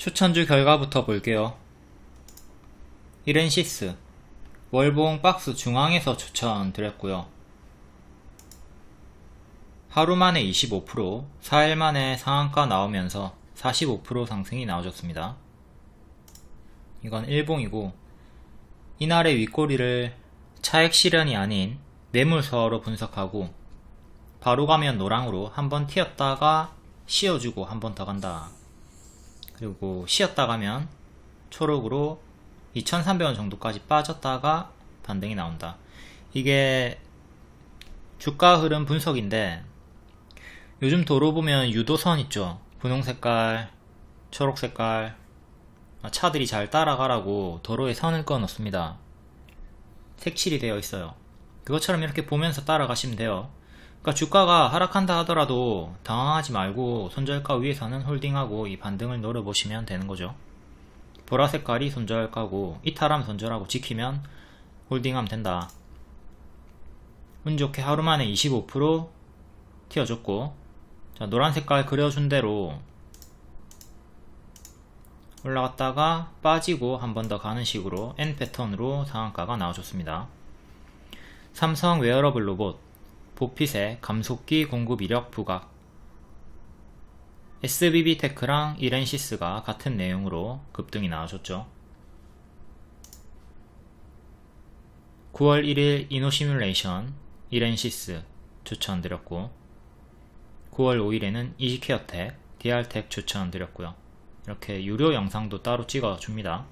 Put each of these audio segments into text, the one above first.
추천주 결과부터 볼게요. 이렌시스 월봉 박스 중앙에서 추천드렸고요. 하루 만에 25%, 4일 만에 상한가 나오면서 45% 상승이 나와줬습니다. 이건 일봉이고, 이날의 윗꼬리를 차익 실현이 아닌 매물서로 분석하고, 바로 가면 노랑으로 한번 튀었다가 쉬어주고 한 번 더 간다. 그리고 쉬었다 가면 초록으로 2,300원 정도까지 빠졌다가 반등이 나온다. 이게 주가 흐름 분석인데, 요즘 도로 보면 유도선 있죠. 분홍 색깔, 초록 색깔, 차들이 잘 따라가라고 도로에 선을 그어 놓습니다. 색칠이 되어 있어요. 그것처럼 이렇게 보면서 따라가시면 돼요. 그러니까 주가가 하락한다 하더라도 당황하지 말고 손절가 위에서는 홀딩하고 이 반등을 노려보시면 되는 거죠. 보라 색깔이 손절가고, 이탈하면 손절하고 지키면 홀딩하면 된다. 운 좋게 하루 만에 25% 튀어줬고, 자, 노란 색깔 그려준 대로 올라갔다가 빠지고 한 번 더 가는 식으로 N 패턴으로 상한가가 나와줬습니다. 삼성 웨어러블 로봇 보핏의 감속기 공급 이력 부각, SBB테크랑 이렌시스가 같은 내용으로 급등이 나와줬죠. 9월 1일 이노시뮬레이션 이렌시스 추천드렸고, 9월 5일에는 이지케어텍, DR텍 추천드렸고요. 이렇게 유료 영상도 따로 찍어줍니다.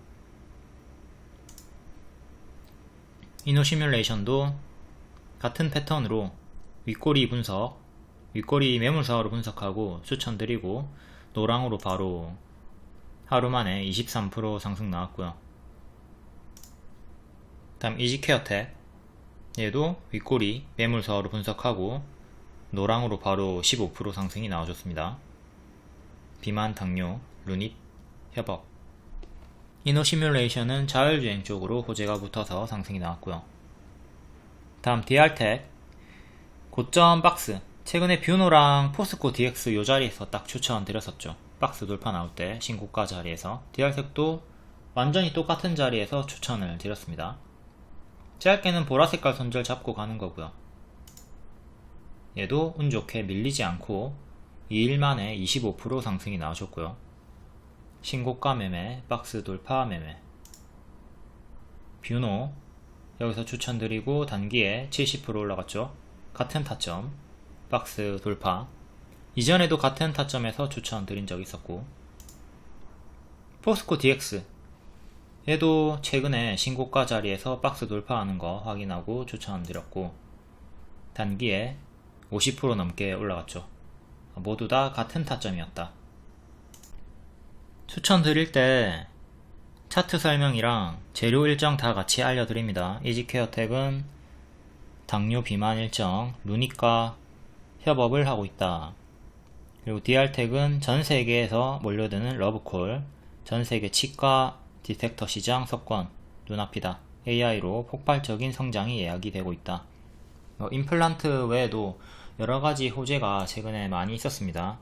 이노시뮬레이션도 같은 패턴으로 윗꼬리 분석, 윗꼬리 매물사로 분석하고 추천드리고, 노랑으로 바로 하루 만에 23% 상승 나왔고요. 다음 이지케어텍, 얘도 윗꼬리 매물사로 분석하고 노랑으로 바로 15% 상승이 나와줬습니다. 비만, 당뇨, 루닛, 협업. 이노시뮬레이션은 자율주행 쪽으로 호재가 붙어서 상승이 나왔고요. 다음 DR텍 고점 박스, 최근에 뷰노랑 포스코 DX 요 자리에서 딱 추천드렸었죠. 박스 돌파 나올 때 신고가 자리에서. DR텍도 완전히 똑같은 자리에서 추천을 드렸습니다. 짧게는 보라색깔 손절 잡고 가는 거고요. 얘도 운 좋게 밀리지 않고 2일 만에 25% 상승이 나오셨고요. 신고가 매매, 박스 돌파 매매. 뷰노 여기서 추천드리고 단기에 70% 올라갔죠. 같은 타점, 박스 돌파. 이전에도 같은 타점에서 추천드린 적이 있었고, 포스코 DX 얘도 최근에 신고가 자리에서 박스 돌파하는 거 확인하고 추천드렸고, 단기에 50% 넘게 올라갔죠. 모두 다 같은 타점이었다. 추천드릴 때 차트 설명이랑 재료 일정 다 같이 알려드립니다. 이지케어텍은 당뇨 비만 일정, 루닛과 협업을 하고 있다. 그리고 DR텍은 전세계에서 몰려드는 러브콜, 전세계 치과 디텍터 시장 석권, 눈앞이다. AI로 폭발적인 성장이 예약이 되고 있다. 임플란트 외에도 여러가지 호재가 최근에 많이 있었습니다.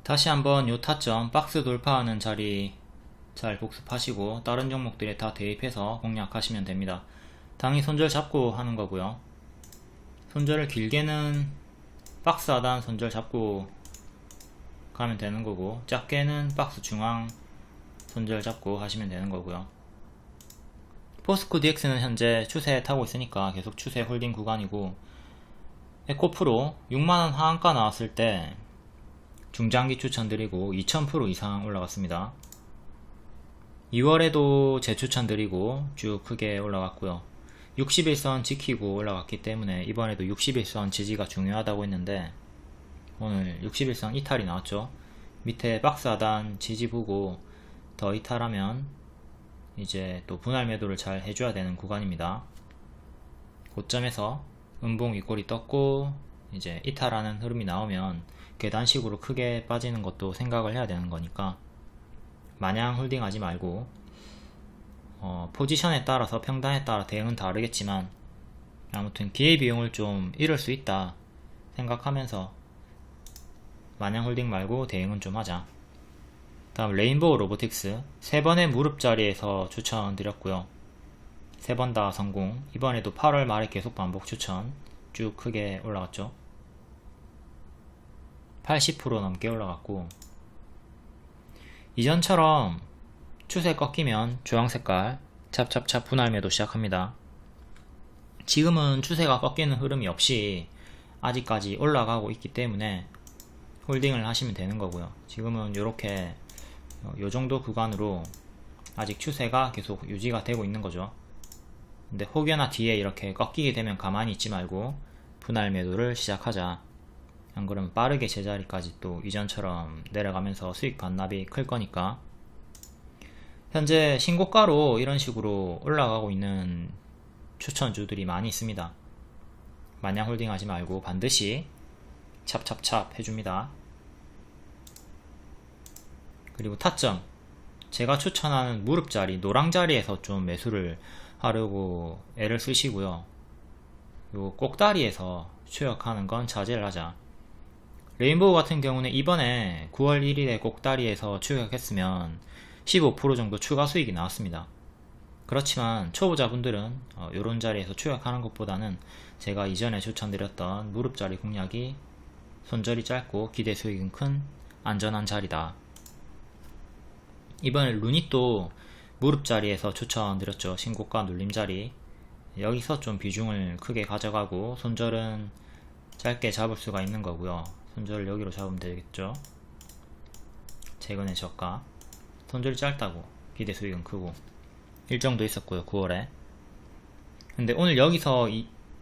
다시 한번 요 타점 박스 돌파하는 자리 잘 복습하시고 다른 종목들에 다 대입해서 공략하시면 됩니다. 당일 손절 잡고 하는 거고요. 손절을 길게는 박스 하단 손절 잡고 가면 되는 거고, 작게는 박스 중앙 손절 잡고 하시면 되는 거고요. 포스코 DX는 현재 추세 타고 있으니까 계속 추세 홀딩 구간이고, 에코프로 6만원 하한가 나왔을 때 중장기 추천드리고 2000% 이상 올라갔습니다. 2월에도 재추천드리고 쭉 크게 올라갔고요. 60일선 지키고 올라갔기 때문에 이번에도 60일선 지지가 중요하다고 했는데, 오늘 60일선 이탈이 나왔죠. 밑에 박스 하단 지지 보고 더 이탈하면 이제 또 분할 매도를 잘 해줘야 되는 구간입니다. 고점에서 음봉 윗골이 떴고 이제 이탈하는 흐름이 나오면 계단식으로 크게 빠지는 것도 생각을 해야 되는 거니까 마냥 홀딩하지 말고, 포지션에 따라서 평단에 따라 대응은 다르겠지만 아무튼 기회비용을 좀 잃을 수 있다 생각하면서 마냥 홀딩 말고 대응은 좀 하자. 다음 레인보우 로보틱스 3번의 무릎 자리에서 추천드렸고요. 3번 다 성공. 이번에도 8월 말에 계속 반복 추천. 쭉 크게 올라갔죠. 80% 넘게 올라갔고, 이전처럼 추세 꺾이면 주황색깔 찹찹찹 분할 매도 시작합니다. 지금은 추세가 꺾이는 흐름이 없이 아직까지 올라가고 있기 때문에 홀딩을 하시면 되는 거고요. 지금은 이렇게 요정도 구간으로 아직 추세가 계속 유지가 되고 있는 거죠. 근데 혹여나 뒤에 이렇게 꺾이게 되면 가만히 있지 말고 분할 매도를 시작하자. 안 그러면 빠르게 제자리까지 또 이전처럼 내려가면서 수익 반납이 클 거니까. 현재 신고가로 이런 식으로 올라가고 있는 추천주들이 많이 있습니다. 마냥 홀딩하지 말고 반드시 찹찹찹 해줍니다. 그리고 타점, 제가 추천하는 무릎자리, 노랑자리에서 좀 매수를 하려고 애를 쓰시고요. 요 꼭다리에서 추격하는 건 자제를 하자. 레인보우 같은 경우는 이번에 9월 1일에 꼭다리에서 추격했으면 15% 정도 추가 수익이 나왔습니다. 그렇지만 초보자분들은 요런 자리에서 추격하는 것보다는 제가 이전에 추천드렸던 무릎자리 공략이 손절이 짧고 기대 수익은 큰 안전한 자리다. 이번에 루닛도 무릎자리에서 추천드렸죠. 신고가 눌림자리. 여기서 좀 비중을 크게 가져가고 손절은 짧게 잡을 수가 있는 거고요. 손절을 여기로 잡으면 되겠죠. 최근의 저가 손절이 짧다고 기대 수익은 크고 일정도 있었고요. 9월에. 근데 오늘 여기서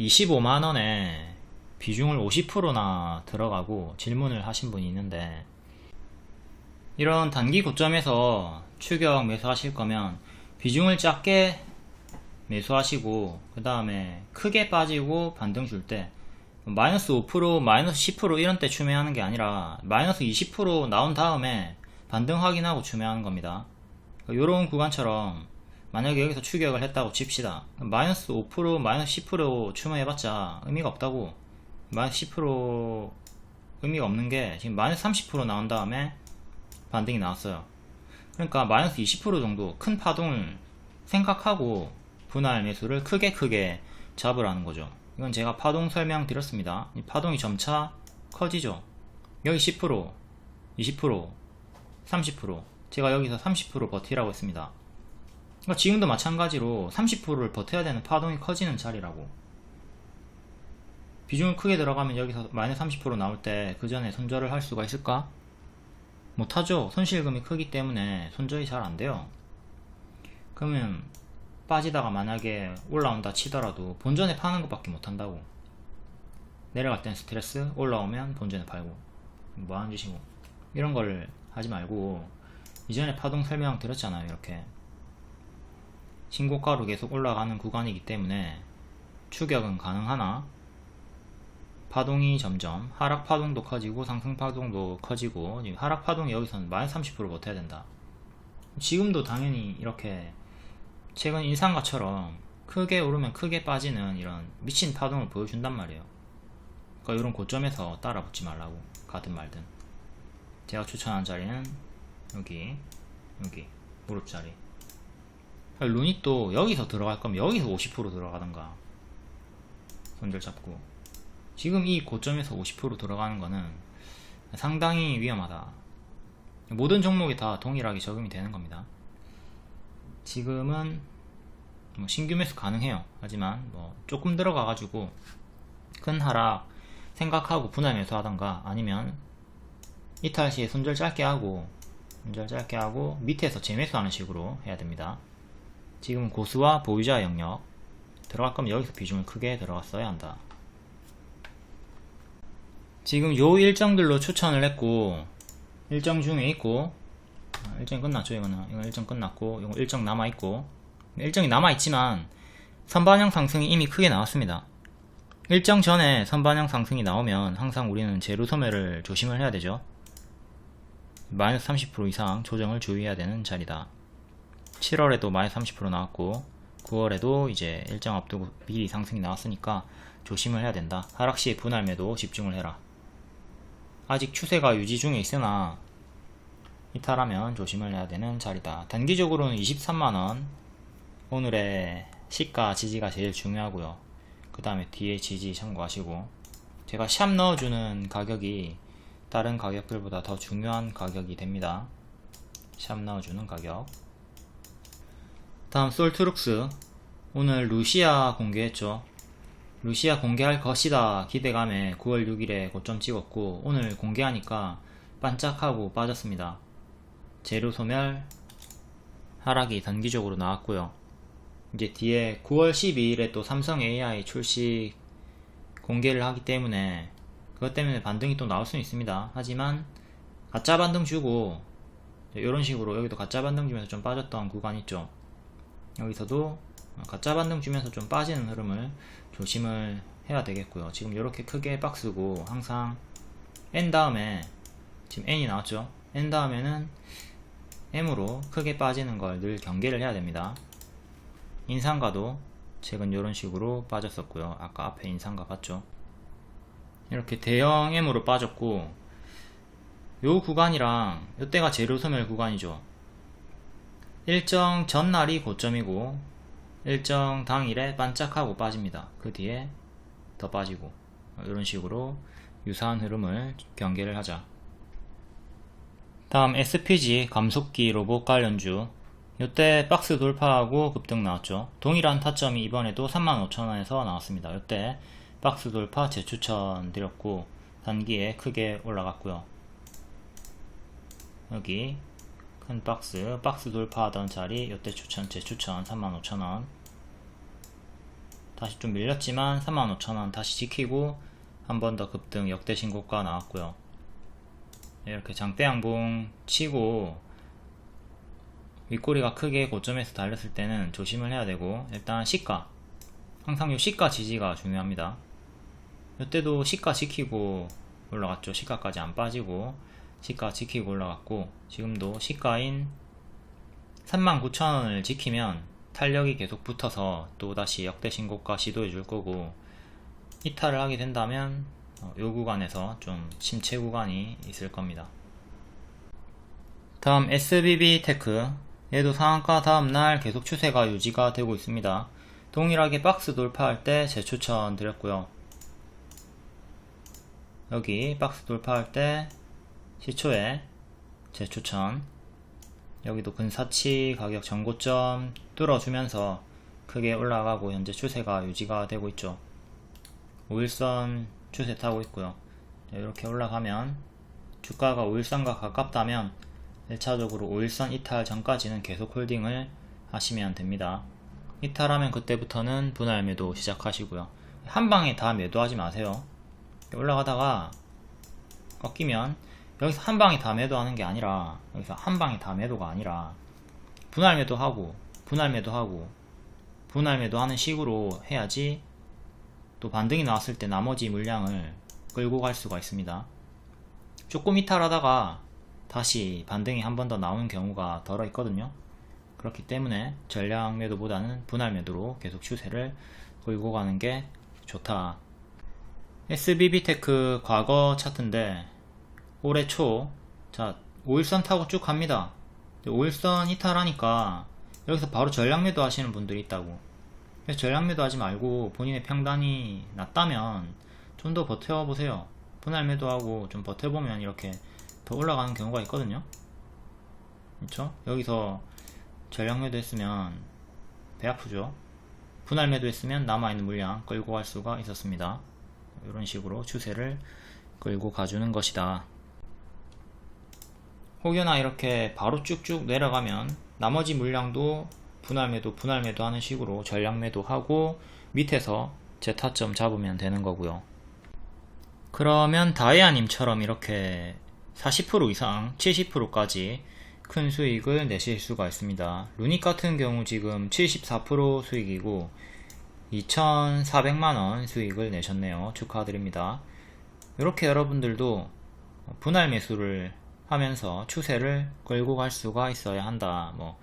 25만원에 비중을 50%나 들어가고 질문을 하신 분이 있는데, 이런 단기 고점에서 추격 매수하실 거면 비중을 작게 매수하시고 그 다음에 크게 빠지고 반등 줄 때 마이너스 5%, 마이너스 10% 이런 때 추매하는 게 아니라 마이너스 20% 나온 다음에 반등 확인하고 추매하는 겁니다. 요런 구간처럼 만약에 여기서 추격을 했다고 칩시다. 마이너스 5%, 마이너스 10% 추매해봤자 의미가 없다고. 마이너스 10% 의미가 없는 게 지금 마이너스 30% 나온 다음에 반등이 나왔어요. 그러니까 마이너스 20% 정도 큰 파동을 생각하고 분할 매수를 크게 잡으라는 거죠. 이건 제가 파동 설명 드렸습니다. 이 파동이 점차 커지죠. 여기 10%, 20%, 30%, 제가 여기서 30% 버티라고 했습니다. 그러니까 지금도 마찬가지로 30%를 버텨야 되는 파동이 커지는 자리라고. 비중을 크게 들어가면 여기서 마이너스 30% 나올 때 그 전에 손절을 할 수가 있을까? 못하죠. 손실금이 크기 때문에 손절이 잘 안돼요. 그러면 빠지다가 만약에 올라온다 치더라도 본전에 파는 것밖에 못한다고. 내려갈 땐 스트레스, 올라오면 본전에 팔고 뭐하는 짓이고. 이런 걸 하지 말고 이전에 파동 설명 드렸잖아요. 이렇게 신고가로 계속 올라가는 구간이기 때문에 추격은 가능하나 파동이 점점 하락 파동도 커지고 상승 파동도 커지고, 하락 파동이 여기서는 마이너스 30% 버텨야 된다. 지금도 당연히 이렇게 최근 인상가처럼 크게 오르면 크게 빠지는 이런 미친 파동을 보여준단 말이에요. 그러니까 이런 고점에서 따라 붙지 말라고. 가든 말든. 제가 추천한 자리는 여기 무릎 자리. 루닛도 여기서 들어갈 거면 여기서 50% 들어가던가 손절 잡고. 지금 이 고점에서 50% 들어가는 거는 상당히 위험하다. 모든 종목이 다 동일하게 적용이 되는 겁니다. 지금은 신규 매수 가능해요. 하지만 조금 들어가 가지고 큰 하락 생각하고 분할 매수 하던가, 아니면 이탈 시에 손절 짧게 하고 밑에서 재매수하는 식으로 해야 됩니다. 지금은 고수와 보유자 영역 들어갈 거면 여기서 비중을 크게 들어갔어야 한다. 지금 요 일정들로 추천을 했고, 일정 중에 있고, 일정이 끝났죠. 이건 일정 끝났고, 이건 일정 남아있고, 일정이 남아있지만 선반영 상승이 이미 크게 나왔습니다. 일정 전에 선반영 상승이 나오면 항상 우리는 재료 소매를 조심을 해야 되죠. 마이너스 30% 이상 조정을 주의해야 되는 자리다. 7월에도 마이너스 30% 나왔고 9월에도 이제 일정 앞두고 미리 상승이 나왔으니까 조심을 해야 된다. 하락시에 분할 매도 집중을 해라. 아직 추세가 유지 중에 있으나 이탈하면 조심을 해야 되는 자리다. 단기적으로는 23만원, 오늘의 시가 지지가 제일 중요하고요. 그 다음에 뒤에 지지 참고하시고, 제가 샵 넣어주는 가격이 다른 가격들보다 더 중요한 가격이 됩니다. 샵 넣어주는 가격. 다음 솔트룩스, 오늘 루시아 공개했죠. 루시아 공개할 것이다 기대감에 9월 6일에 고점 찍었고, 오늘 공개하니까 반짝하고 빠졌습니다. 재료 소멸 하락이 단기적으로 나왔고요. 이제 뒤에 9월 12일에 또 삼성 AI 출시 공개를 하기 때문에 그것 때문에 반등이 또 나올 수는 있습니다. 하지만 가짜 반등 주고 이런 식으로 여기도 가짜 반등 주면서 좀 빠졌던 구간 있죠. 여기서도 가짜 반등 주면서 좀 빠지는 흐름을 조심을 해야 되겠고요. 지금 이렇게 크게 박스고, 항상 N 다음에 지금 N이 나왔죠. N 다음에는 M으로 크게 빠지는 걸 늘 경계를 해야 됩니다. 인상가도 최근 이런 식으로 빠졌었고요. 아까 앞에 인상가 봤죠. 이렇게 대형 M으로 빠졌고, 요 구간이랑 요때가 재료 소멸 구간이죠. 일정 전날이 고점이고 일정 당일에 반짝하고 빠집니다. 그 뒤에 더 빠지고, 이런 식으로 유사한 흐름을 경계를 하자. 다음 SPG 감속기 로봇 관련주, 요때 박스 돌파하고 급등 나왔죠. 동일한 타점이 이번에도 35,000원에서 나왔습니다. 요때 박스 돌파 재추천 드렸고 단기에 크게 올라갔고요. 여기 큰 박스 돌파하던 자리, 요때 재추천 35,000원. 다시 좀 밀렸지만 35,000원 다시 지키고 한 번 더 급등 역대 신고가 나왔고요. 이렇게 장대양봉 치고 윗꼬리가 크게 고점에서 달렸을 때는 조심을 해야 되고, 일단 시가, 항상 요 시가 지지가 중요합니다. 이때도 시가 지키고 올라갔죠. 시가까지 안 빠지고 시가 지키고 올라갔고, 지금도 시가인 39,000원을 지키면 탄력이 계속 붙어서 또다시 역대 신고가 시도해 줄 거고, 이탈을 하게 된다면 요 구간에서 좀 침체 구간이 있을 겁니다. 다음 SBB테크, 얘도 상한가 다음날 계속 추세가 유지가 되고 있습니다. 동일하게 박스 돌파할 때 재추천 드렸고요. 여기 박스 돌파할 때 시초에 재추천, 여기도 근사치 가격 전고점 뚫어주면서 크게 올라가고 현재 추세가 유지가 되고 있죠. 5일선 추세 타고 있고요. 이렇게 올라가면 주가가 5일선과 가깝다면 1차적으로 5일선 이탈 전까지는 계속 홀딩을 하시면 됩니다. 이탈하면 그때부터는 분할 매도 시작하시고요. 한방에 다 매도하지 마세요. 올라가다가 꺾이면 여기서 한방에 다 매도하는 게 아니라, 여기서 한방에 다 매도가 아니라 분할 매도하고 분할 매도하고 분할 매도하는 식으로 해야지 또 반등이 나왔을 때 나머지 물량을 끌고 갈 수가 있습니다. 조금 이탈하다가 다시 반등이 한 번 더 나오는 경우가 덜어 있거든요. 그렇기 때문에 전량 매도보다는 분할 매도로 계속 추세를 끌고 가는 게 좋다. SBB테크 과거 차트인데 올해 초, 자 5일선 타고 쭉 갑니다. 5일선 이탈하니까 여기서 바로 전량 매도 하시는 분들이 있다고. 그래서 전량 매도 하지 말고 본인의 평단이 낮다면 좀 더 버텨보세요. 분할 매도하고 좀 버텨보면 이렇게 더 올라가는 경우가 있거든요. 그렇죠? 여기서 전량 매도 했으면 배 아프죠. 분할 매도 했으면 남아있는 물량 끌고 갈 수가 있었습니다. 이런 식으로 추세를 끌고 가주는 것이다. 혹여나 이렇게 바로 쭉쭉 내려가면 나머지 물량도 분할 매도 하는 식으로 전량 매도 하고 밑에서 재타점 잡으면 되는 거고요. 그러면 다이아님처럼 이렇게 40% 이상 70%까지 큰 수익을 내실 수가 있습니다. 루닉 같은 경우 지금 74% 수익이고 2,400만원 수익을 내셨네요. 축하드립니다. 이렇게 여러분들도 분할 매수를 하면서 추세를 끌고 갈 수가 있어야 한다. 뭐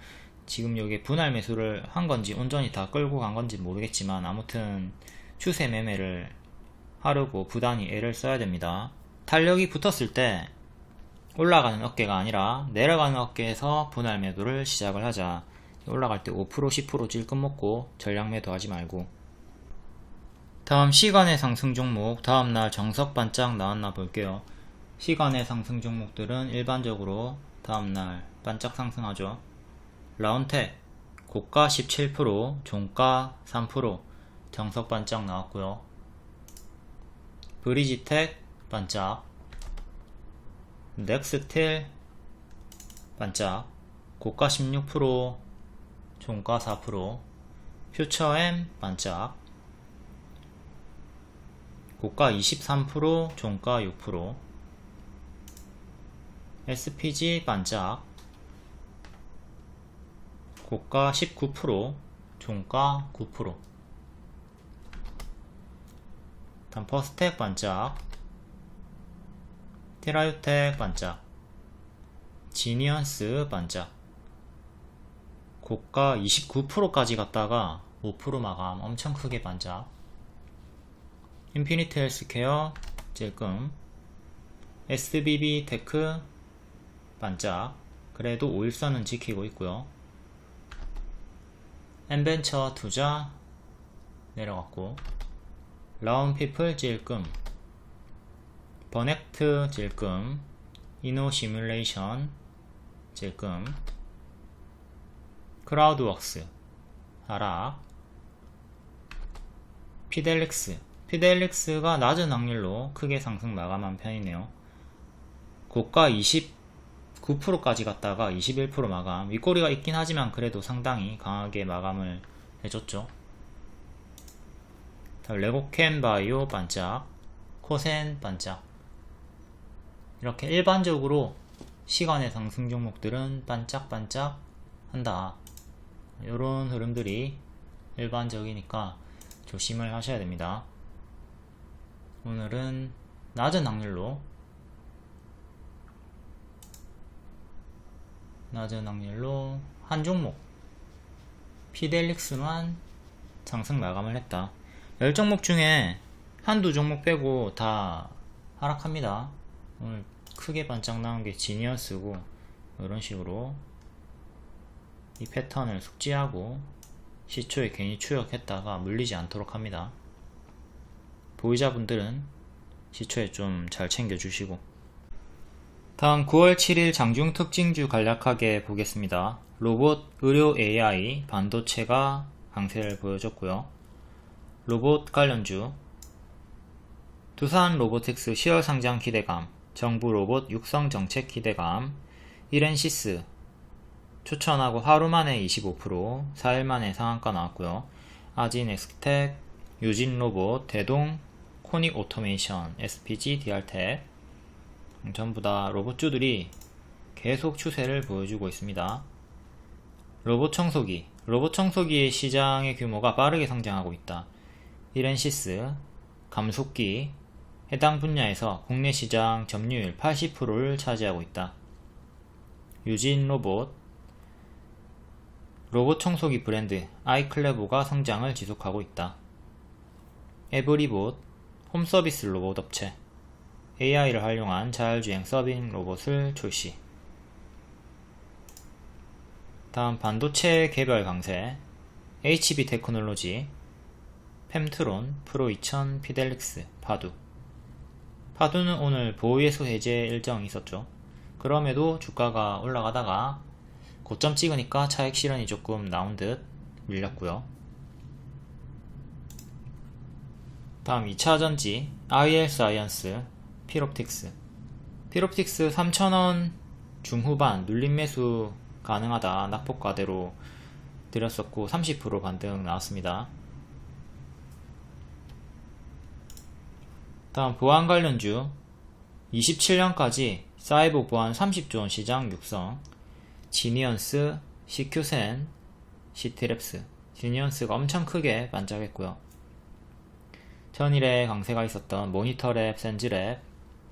지금 여기 분할 매수를 한 건지 온전히 다 끌고 간 건지 모르겠지만 아무튼 추세 매매를 하려고 부단히 애를 써야 됩니다. 탄력이 붙었을 때 올라가는 어깨가 아니라 내려가는 어깨에서 분할 매도를 시작을 하자. 올라갈 때 5% 10% 찔끔 먹고 전량 매도 하지 말고. 다음 시간의 상승 종목, 다음날 정석 반짝 나왔나 볼게요. 시간의 상승 종목들은 일반적으로 다음날 반짝 상승하죠. 라운텍 고가 17%, 종가 3%, 정석 반짝 나왔고요. 브리지텍 반짝, 넥스틸 반짝, 고가 16%, 종가 4%, 퓨처엠 반짝, 고가 23%, 종가 6%, SPG 반짝, 고가 19%, 종가 9%. 다음 퍼스텍 반짝, 테라유텍 반짝, 지니언스 반짝, 고가 29%까지 갔다가 5% 마감 엄청 크게 반짝. 인피니트 헬스케어 찔끔, SBB 테크 반짝, 그래도 5일선은 지키고 있고요. 엔벤처 투자 내려갔고, 라운피플 찔끔, 버넥트 찔끔, 이노시뮬레이션 찔끔, 크라우드웍스 하락, 피델릭스가 낮은 확률로 크게 상승 마감한 편이네요. 고가 29%까지 갔다가 21% 마감. 윗꼬리가 있긴 하지만 그래도 상당히 강하게 마감을 해줬죠. 레고캠 바이오 반짝, 코센 반짝. 이렇게 일반적으로 시간의 상승 종목들은 반짝반짝 한다. 이런 흐름들이 일반적이니까 조심을 하셔야 됩니다. 오늘은 낮은 확률로 한 종목 피델릭스만 상승 마감을 했다. 10종목 중에 한두 종목 빼고 다 하락합니다. 오늘 크게 반짝 나온 게 지니어스고, 이런 식으로 이 패턴을 숙지하고 시초에 괜히 추격했다가 물리지 않도록 합니다. 보유자분들은 시초에 좀 잘 챙겨주시고. 다음 9월 7일 장중 특징주 간략하게 보겠습니다. 로봇, 의료 AI, 반도체가 강세를 보여줬고요. 로봇 관련주, 두산 로보틱스 10월 상장 기대감, 정부 로봇 육성 정책 기대감, 이렌시스 추천하고 하루만에 25%, 4일만에 상한가 나왔고요. 아진엑스텍, 유진로봇, 대동, 코닉 오토메이션, SPG, DR텍 전부다 로봇주들이 계속 추세를 보여주고 있습니다. 로봇 청소기의 시장의 규모가 빠르게 성장하고 있다. 이렌시스, 감속기, 해당 분야에서 국내 시장 점유율 80%를 차지하고 있다. 유진로봇, 로봇 청소기 브랜드 아이클레보가 성장을 지속하고 있다. 에브리봇, 홈서비스 로봇 업체, AI를 활용한 자율주행 서빙 로봇을 출시. 다음 반도체 개별 강세, HB 테크놀로지, 펨트론, 프로2000, 피델릭스, 파두는 오늘 보유예수 해제 일정이 있었죠. 그럼에도 주가가 올라가다가 고점 찍으니까 차익 실현이 조금 나온 듯 밀렸고요. 다음 2차전지, IL사이언스, 필옵틱스 3,000원 중후반 눌림 매수 가능하다 낙폭과대로 드렸었고 30% 반등 나왔습니다. 다음 보안 관련주, 27년까지 사이버 보안 30조원 시장 육성, 지니언스, CQ센, 시티랩스. 지니언스가 엄청 크게 반짝했고요. 전일에 강세가 있었던 모니터랩, 센즈랩,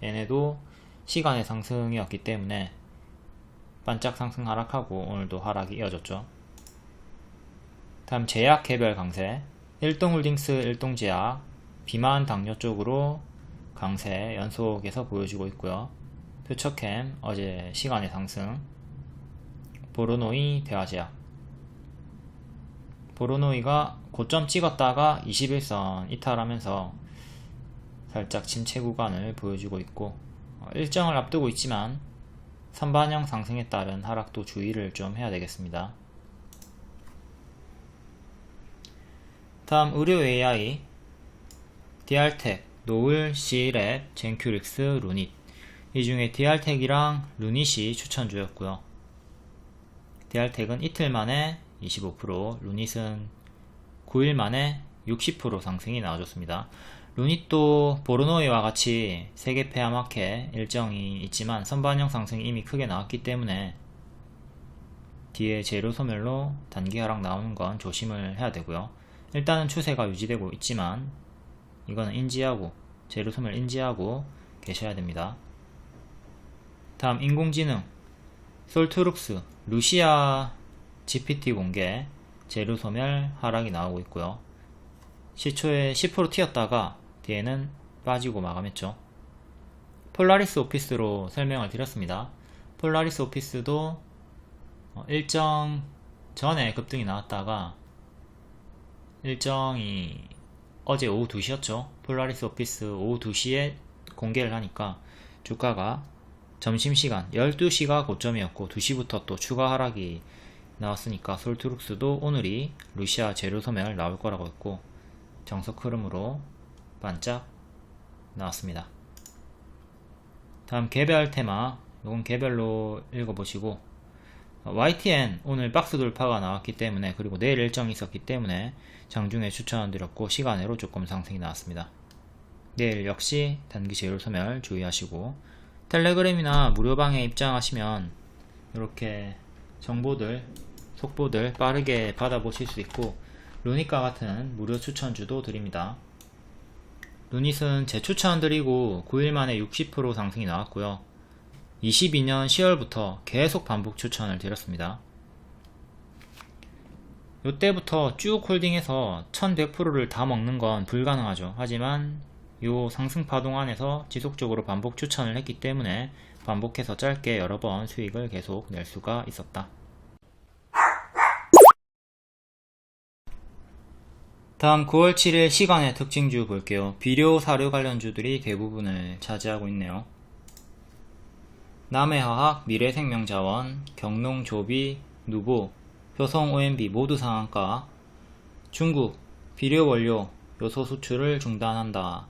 얘네도 시간의 상승이었기 때문에 반짝 상승 하락하고 오늘도 하락이 이어졌죠. 다음 제약 개별 강세, 일동홀딩스, 일동제약, 비만 당뇨 쪽으로 강세 연속해서 보여주고 있고요. 퓨처캠 어제 시간의 상승, 보르노이 대화제약. 보르노이가 고점 찍었다가 21선 이탈하면서 살짝 침체 구간을 보여주고 있고, 일정을 앞두고 있지만 선반영 상승에 따른 하락도 주의를 좀 해야 되겠습니다. 다음 의료 AI, DR텍, 노을, C랩, 젠큐릭스, 루닛. 이 중에 DR텍이랑 루닛이 추천주였고요. DR텍은 이틀 만에 25%, 루닛은 9일 만에 60% 상승이 나와줬습니다. 루닛도 보르노이와 같이 세계 폐암학회 일정이 있지만 선반영 상승이 이미 크게 나왔기 때문에 뒤에 재료 소멸로 단기 하락 나오는 건 조심을 해야 되고요. 일단은 추세가 유지되고 있지만 이거는 인지하고, 재료 소멸 인지하고 계셔야 됩니다. 다음 인공지능, 솔트룩스, 루시아 GPT 공개, 재료 소멸 하락이 나오고 있고요. 시초에 10% 튀었다가 뒤에는 빠지고 마감했죠. 폴라리스 오피스로 설명을 드렸습니다. 폴라리스 오피스도 일정 전에 급등이 나왔다가 일정이 어제 오후 2시였죠. 폴라리스 오피스 오후 2시에 공개를 하니까 주가가 점심시간 12시가 고점이었고 2시부터 또 추가 하락이 나왔으니까 솔트룩스도 오늘이 루시아 재료 소멸 나올 거라고 했고 정석 흐름으로 반짝 나왔습니다. 다음 개별 테마, 이건 개별로 읽어보시고, YTN 오늘 박스 돌파가 나왔기 때문에, 그리고 내일 일정이 있었기 때문에 장중에 추천드렸고 시간으로 조금 상승이 나왔습니다. 내일 역시 단기 재료 소멸 주의하시고, 텔레그램이나 무료방에 입장하시면 이렇게 정보들, 속보들 빠르게 받아보실 수 있고, 루닛과 같은 무료 추천주도 드립니다. 루닛은 재추천 드리고 9일 만에 60% 상승이 나왔고요. 22년 10월부터 계속 반복 추천을 드렸습니다. 이때부터 쭉 홀딩해서 1100%를 다 먹는 건 불가능하죠. 하지만 요 상승 파동 안에서 지속적으로 반복 추천을 했기 때문에 반복해서 짧게 여러 번 수익을 계속 낼 수가 있었다. 다음 9월 7일 시간의 특징주 볼게요. 비료, 사료 관련주들이 대부분을 차지하고 있네요. 남해화학, 미래생명자원, 경농조비, 누보, 효성 OMB 모두 상한가. 중국, 비료 원료, 요소 수출을 중단한다.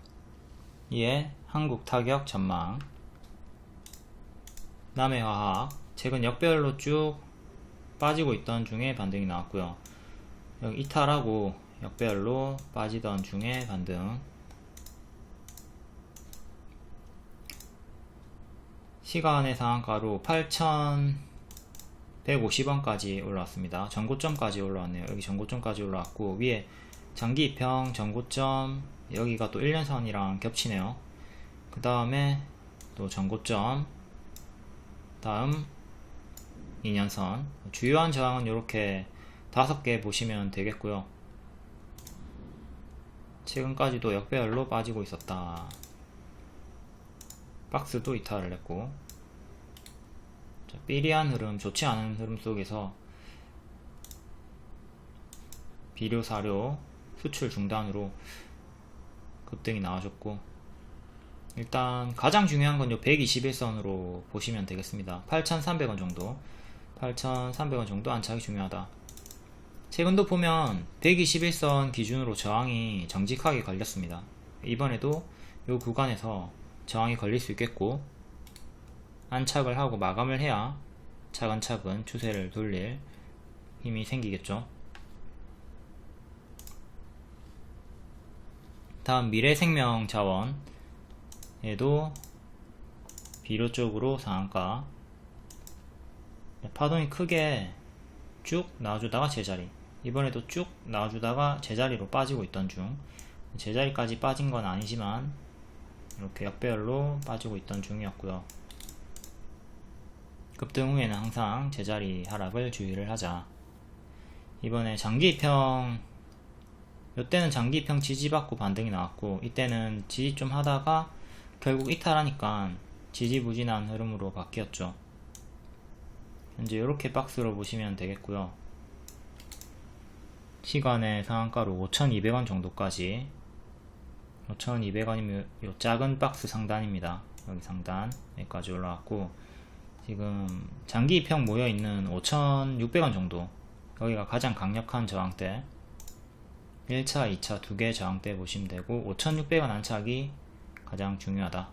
이에 한국 타격 전망. 남해화학, 최근 역배열로 쭉 빠지고 있던 중에 반등이 나왔고요. 여기 이탈하고 역배열로 빠지던 중에 반등. 시간의 상한가로 8,150원까지 올라왔습니다. 전고점까지 올라왔네요. 여기 전고점까지 올라왔고, 위에 장기 입형 전고점, 여기가 또 1년선이랑 겹치네요. 그 다음에 또 전고점, 다음 2년선. 주요한 저항은 이렇게 5개 보시면 되겠고요. 최근까지도 역배열로 빠지고 있었다. 박스도 이탈을 했고, 삐리한 흐름, 좋지 않은 흐름 속에서 비료, 사료 수출 중단으로 급등이 나와줬고, 일단 가장 중요한 건 요 121선으로 보시면 되겠습니다. 8,300원 정도, 8,300원 정도 안착이 중요하다. 최근도 보면 121선 기준으로 저항이 정직하게 걸렸습니다. 이번에도 이 구간에서 저항이 걸릴 수 있겠고, 안착을 하고 마감을 해야 차근차근 추세를 돌릴 힘이 생기겠죠. 다음 미래생명자원, 얘도 비료 쪽으로 상한가. 파동이 크게 쭉 나와주다가 제자리, 이번에도 쭉 나와주다가 제자리로 빠지고 있던 중, 제자리까지 빠진 건 아니지만 이렇게 역배열로 빠지고 있던 중이었고요. 급등 후에는 항상 제자리 하락을 주의를 하자. 이번에 장기 입형, 이때는 장기 입형 지지받고 반등이 나왔고, 이때는 지지 좀 하다가 결국 이탈하니까 지지부진한 흐름으로 바뀌었죠. 현재 이렇게 박스로 보시면 되겠고요. 시간의 상한가로 5,200원 정도까지, 5,200원이면 요 작은 박스 상단입니다. 여기 상단 여기까지 올라왔고, 지금 장기 입형 모여있는 5,600원 정도, 여기가 가장 강력한 저항대, 1차, 2차 두 개 저항대 보시면 되고, 5,600원 안착이 가장 중요하다.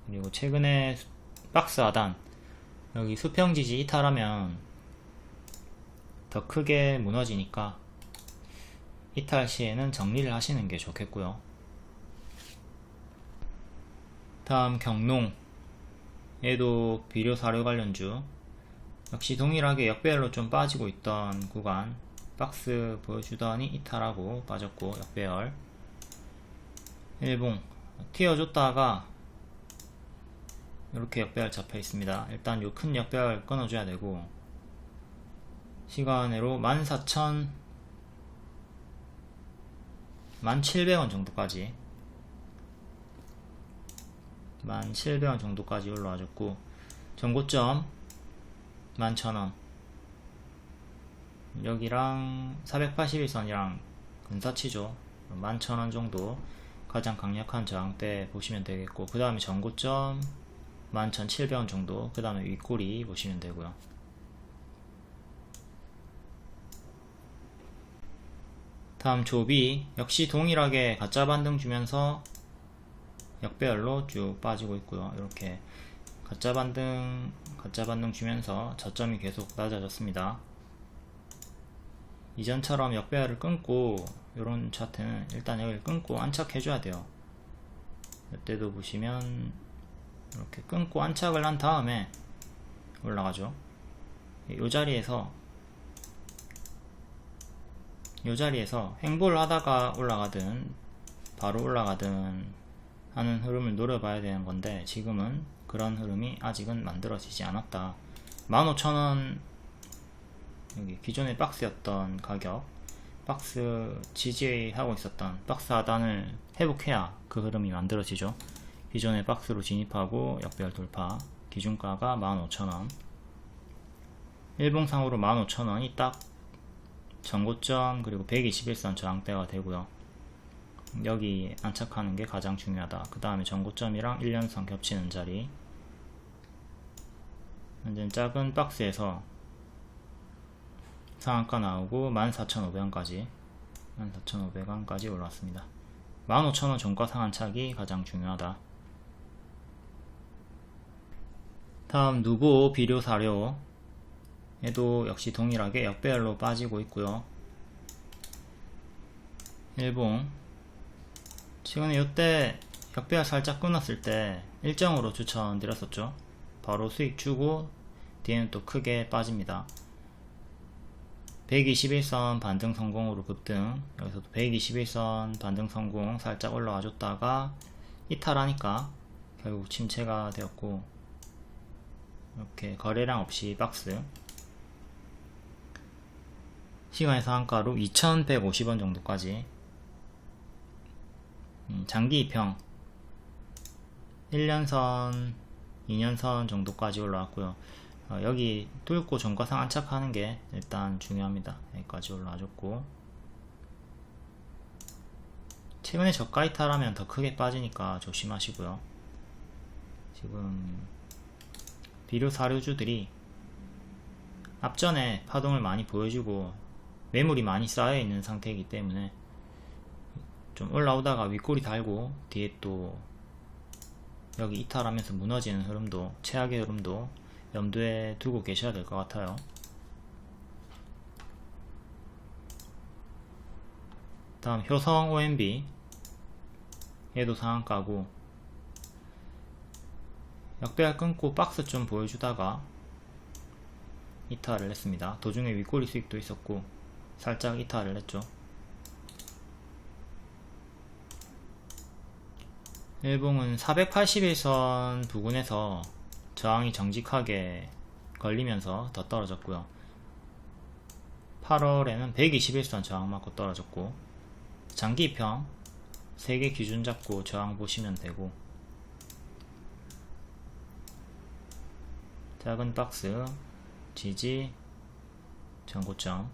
그리고 최근에 박스 하단, 여기 수평지지 이탈하면 더 크게 무너지니까 이탈 시에는 정리를 하시는 게 좋겠고요. 다음 경농, 얘도 비료 사료 관련주, 역시 동일하게 역배열로 좀 빠지고 있던 구간, 박스 보여주더니 이탈하고 빠졌고 역배열. 일봉 튀어줬다가 이렇게 역배열 잡혀 있습니다. 일단 요 큰 역배열 끊어줘야 되고, 시간으로 17,000원 정도까지, 17,000원 정도까지 올라와줬고, 전고점 11,000원, 여기랑 481선이랑 근사치죠. 11,000원 정도 가장 강력한 저항대 보시면 되겠고, 그 다음에 전고점 11,700원 정도, 그 다음에 윗꼬리 보시면 되고요. 다음 조비, 역시 동일하게 가짜 반등 주면서 역배열로 쭉 빠지고 있고요. 이렇게 가짜 반등 주면서 저점이 계속 낮아졌습니다. 이전처럼 역배열을 끊고, 이런 차트는 일단 여기를 끊고 안착해줘야 돼요. 이때도 보시면 이렇게 끊고 안착을 한 다음에 올라가죠. 이 자리에서 횡보를 하다가 올라가든 바로 올라가든 하는 흐름을 노려봐야 되는 건데, 지금은 그런 흐름이 아직은 만들어지지 않았다. 15,000원, 여기 기존의 박스였던 가격, 박스 지지하고 있었던 박스 하단을 회복해야 그 흐름이 만들어지죠. 기존의 박스로 진입하고 역배열 돌파, 기준가가 15,000원, 일봉상으로 15,000원이 딱 전고점, 그리고 121선 저항대가 되고요. 여기 안착하는 게 가장 중요하다. 그 다음에 전고점이랑 1년선 겹치는 자리, 현재 작은 박스에서 상한가 나오고 14,500원까지 14,500원까지 올라왔습니다. 15,000원 종가 상한착이 가장 중요하다. 다음 누보 비료 사료, 얘도 역시 동일하게 역배열로 빠지고 있고요. 일봉, 최근에 이때 역배열 살짝 끊었을 때 일정으로 추천드렸었죠. 바로 수익 주고 뒤에는 또 크게 빠집니다. 121선 반등 성공으로 급등, 여기서도 121선 반등 성공, 살짝 올라와 줬다가 이탈하니까 결국 침체가 되었고, 이렇게 거래량 없이 박스, 시간의 상한가로 2,150원 정도까지, 장기 입형 1년선 2년선 정도까지 올라왔고요. 여기 뚫고 종가상 안착하는 게 일단 중요합니다. 여기까지 올라와줬고, 최근에 저가 이탈하면 더 크게 빠지니까 조심하시고요. 지금 비료 사료주들이 앞전에 파동을 많이 보여주고 매물이 많이 쌓여있는 상태이기 때문에 좀 올라오다가 윗꼬리 달고 뒤에 또 여기 이탈하면서 무너지는 흐름도, 최악의 흐름도 염두에 두고 계셔야 될 것 같아요. 다음 효성 OMB, 얘도 상한가고 역배열 끊고 박스 좀 보여주다가 이탈을 했습니다. 도중에 윗꼬리 수익도 있었고 살짝 이탈을 했죠. 일봉은 481선 부근에서 저항이 정직하게 걸리면서 더 떨어졌고요. 8월에는 121선 저항 맞고 떨어졌고, 장기 입형 3개 기준 잡고 저항 보시면 되고, 작은 박스, 지지, 전고점.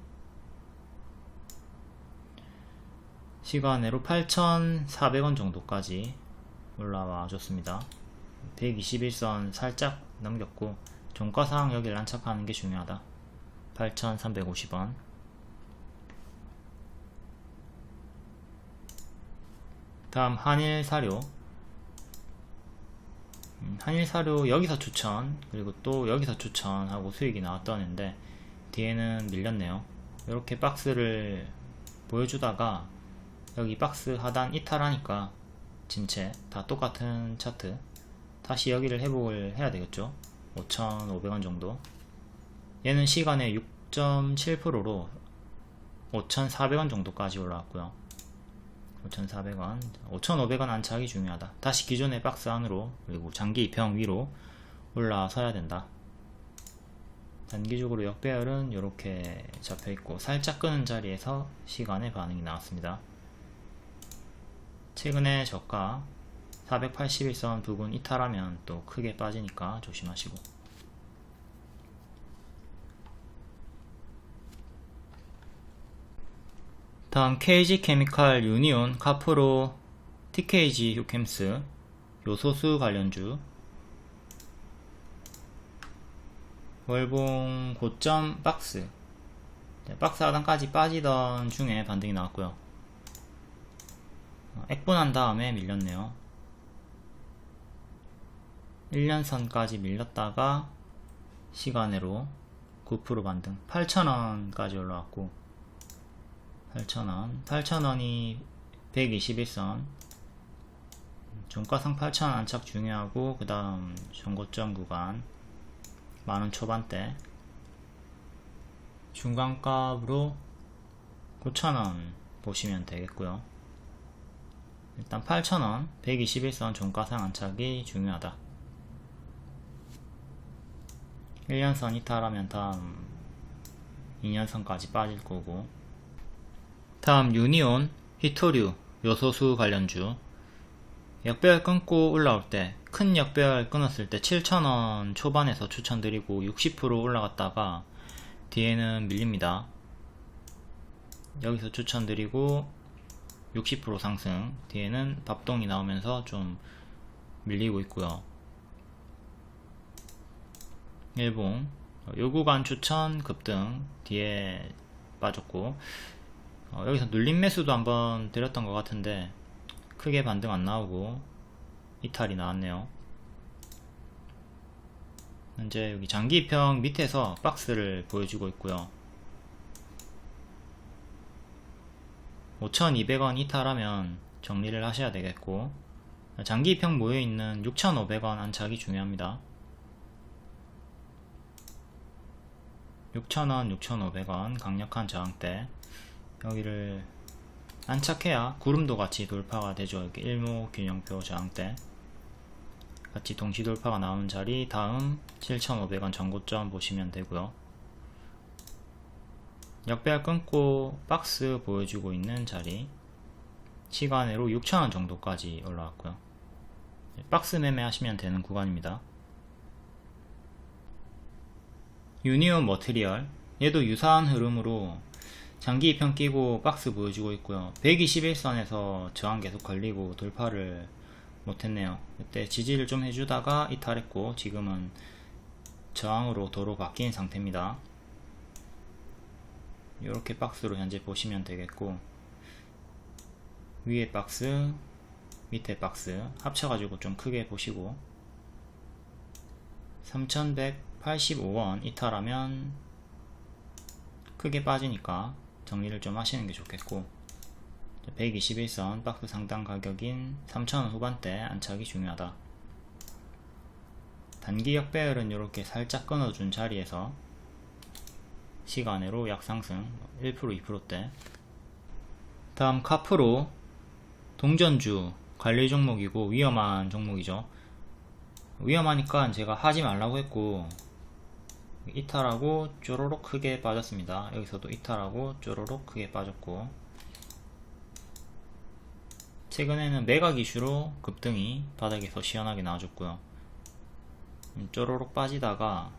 시간으로 8,400원 정도까지 올라와 줬습니다. 121선 살짝 넘겼고 종가상 여기를 안착하는 게 중요하다. 8,350원. 다음 한일사료. 한일사료 여기서 추천, 그리고 또 여기서 추천하고 수익이 나왔다는데 뒤에는 밀렸네요. 이렇게 박스를 보여주다가 여기 박스 하단 이탈하니까 진채 다 똑같은 차트 다시 여기를 회복을 해야 되겠죠. 5,500원 정도. 얘는 시간에 6.7%로 5,400원 정도까지 올라왔고요. 5,400원, 5,500원 안착이 중요하다. 다시 기존의 박스 안으로, 그리고 장기 입형 위로 올라서야 된다. 단기적으로 역배열은 이렇게 잡혀있고 살짝 끄는 자리에서 시간의 반응이 나왔습니다. 최근에 저가 481선 부근 이탈하면 또 크게 빠지니까 조심하시고. 다음 KG케미칼, 유니온, 카프로, TKG, 휴캠스, 요소수 관련주. 월봉 고점 박스, 박스 하단까지 빠지던 중에 반등이 나왔고요. 액분한 다음에 밀렸네요. 1년선까지 밀렸다가 시간으로 9% 반등, 8,000원까지 올라왔고 8,000원, 8,000원이 121선, 종가상 8,000원 안착 중요하고, 그 다음 전고점 구간 만원 초반대, 중간값으로 9,000원 보시면 되겠고요. 일단 8,000원 121선 종가상 안착이 중요하다. 1년선 이탈하면 다음 2년선까지 빠질 거고. 다음 유니온, 히토류, 요소수 관련주. 역배열 끊고 올라올 때, 큰 역배열 끊었을 때 7,000원 초반에서 추천드리고 60% 올라갔다가 뒤에는 밀립니다. 여기서 추천드리고 60% 상승, 뒤에는 밥동이 나오면서 좀 밀리고 있고요. 일봉, 요 구간 추천 급등, 뒤에 빠졌고, 여기서 눌림 매수도 한번 드렸던 것 같은데 크게 반등 안 나오고 이탈이 나왔네요. 현재 여기 장기 입형 밑에서 박스를 보여주고 있고요. 5,200원 이탈하면 정리를 하셔야 되겠고, 장기 입형 모여있는 6,500원 안착이 중요합니다. 6,000원, 6,500원 강력한 저항대, 여기를 안착해야 구름도 같이 돌파가 되죠. 이렇게 일목균형표 저항대 같이 동시 돌파가 나오는 자리, 다음 7,500원 전고점 보시면 되고요. 역배열 끊고 박스 보여주고 있는 자리, 시간으로 6,000원 정도까지 올라왔고요. 박스 매매 하시면 되는 구간입니다. 유니온 머티리얼, 얘도 유사한 흐름으로 장기 입형 끼고 박스 보여주고 있고요. 121선에서 저항 계속 걸리고 돌파를 못했네요. 그때 지지를 좀 해주다가 이탈했고 지금은 저항으로 도로 바뀐 상태입니다. 이렇게 박스로 현재 보시면 되겠고, 위에 박스, 밑에 박스 합쳐가지고 좀 크게 보시고, 3185원 이탈하면 크게 빠지니까 정리를 좀 하시는 게 좋겠고, 121선 박스 상단 가격인 3,000원 후반대 안착이 중요하다. 단기 역배열은 이렇게 살짝 끊어준 자리에서 시간으로 약상승 1% 2%대. 다음 카프로, 동전주 관리 종목이고 위험한 종목이죠. 위험하니까 제가 하지 말라고 했고 이탈하고 쪼로록 크게 빠졌습니다. 여기서도 이탈하고 쪼로록 크게 빠졌고, 최근에는 매각 이슈로 급등이 바닥에서 시원하게 나와줬고요. 쪼로록 빠지다가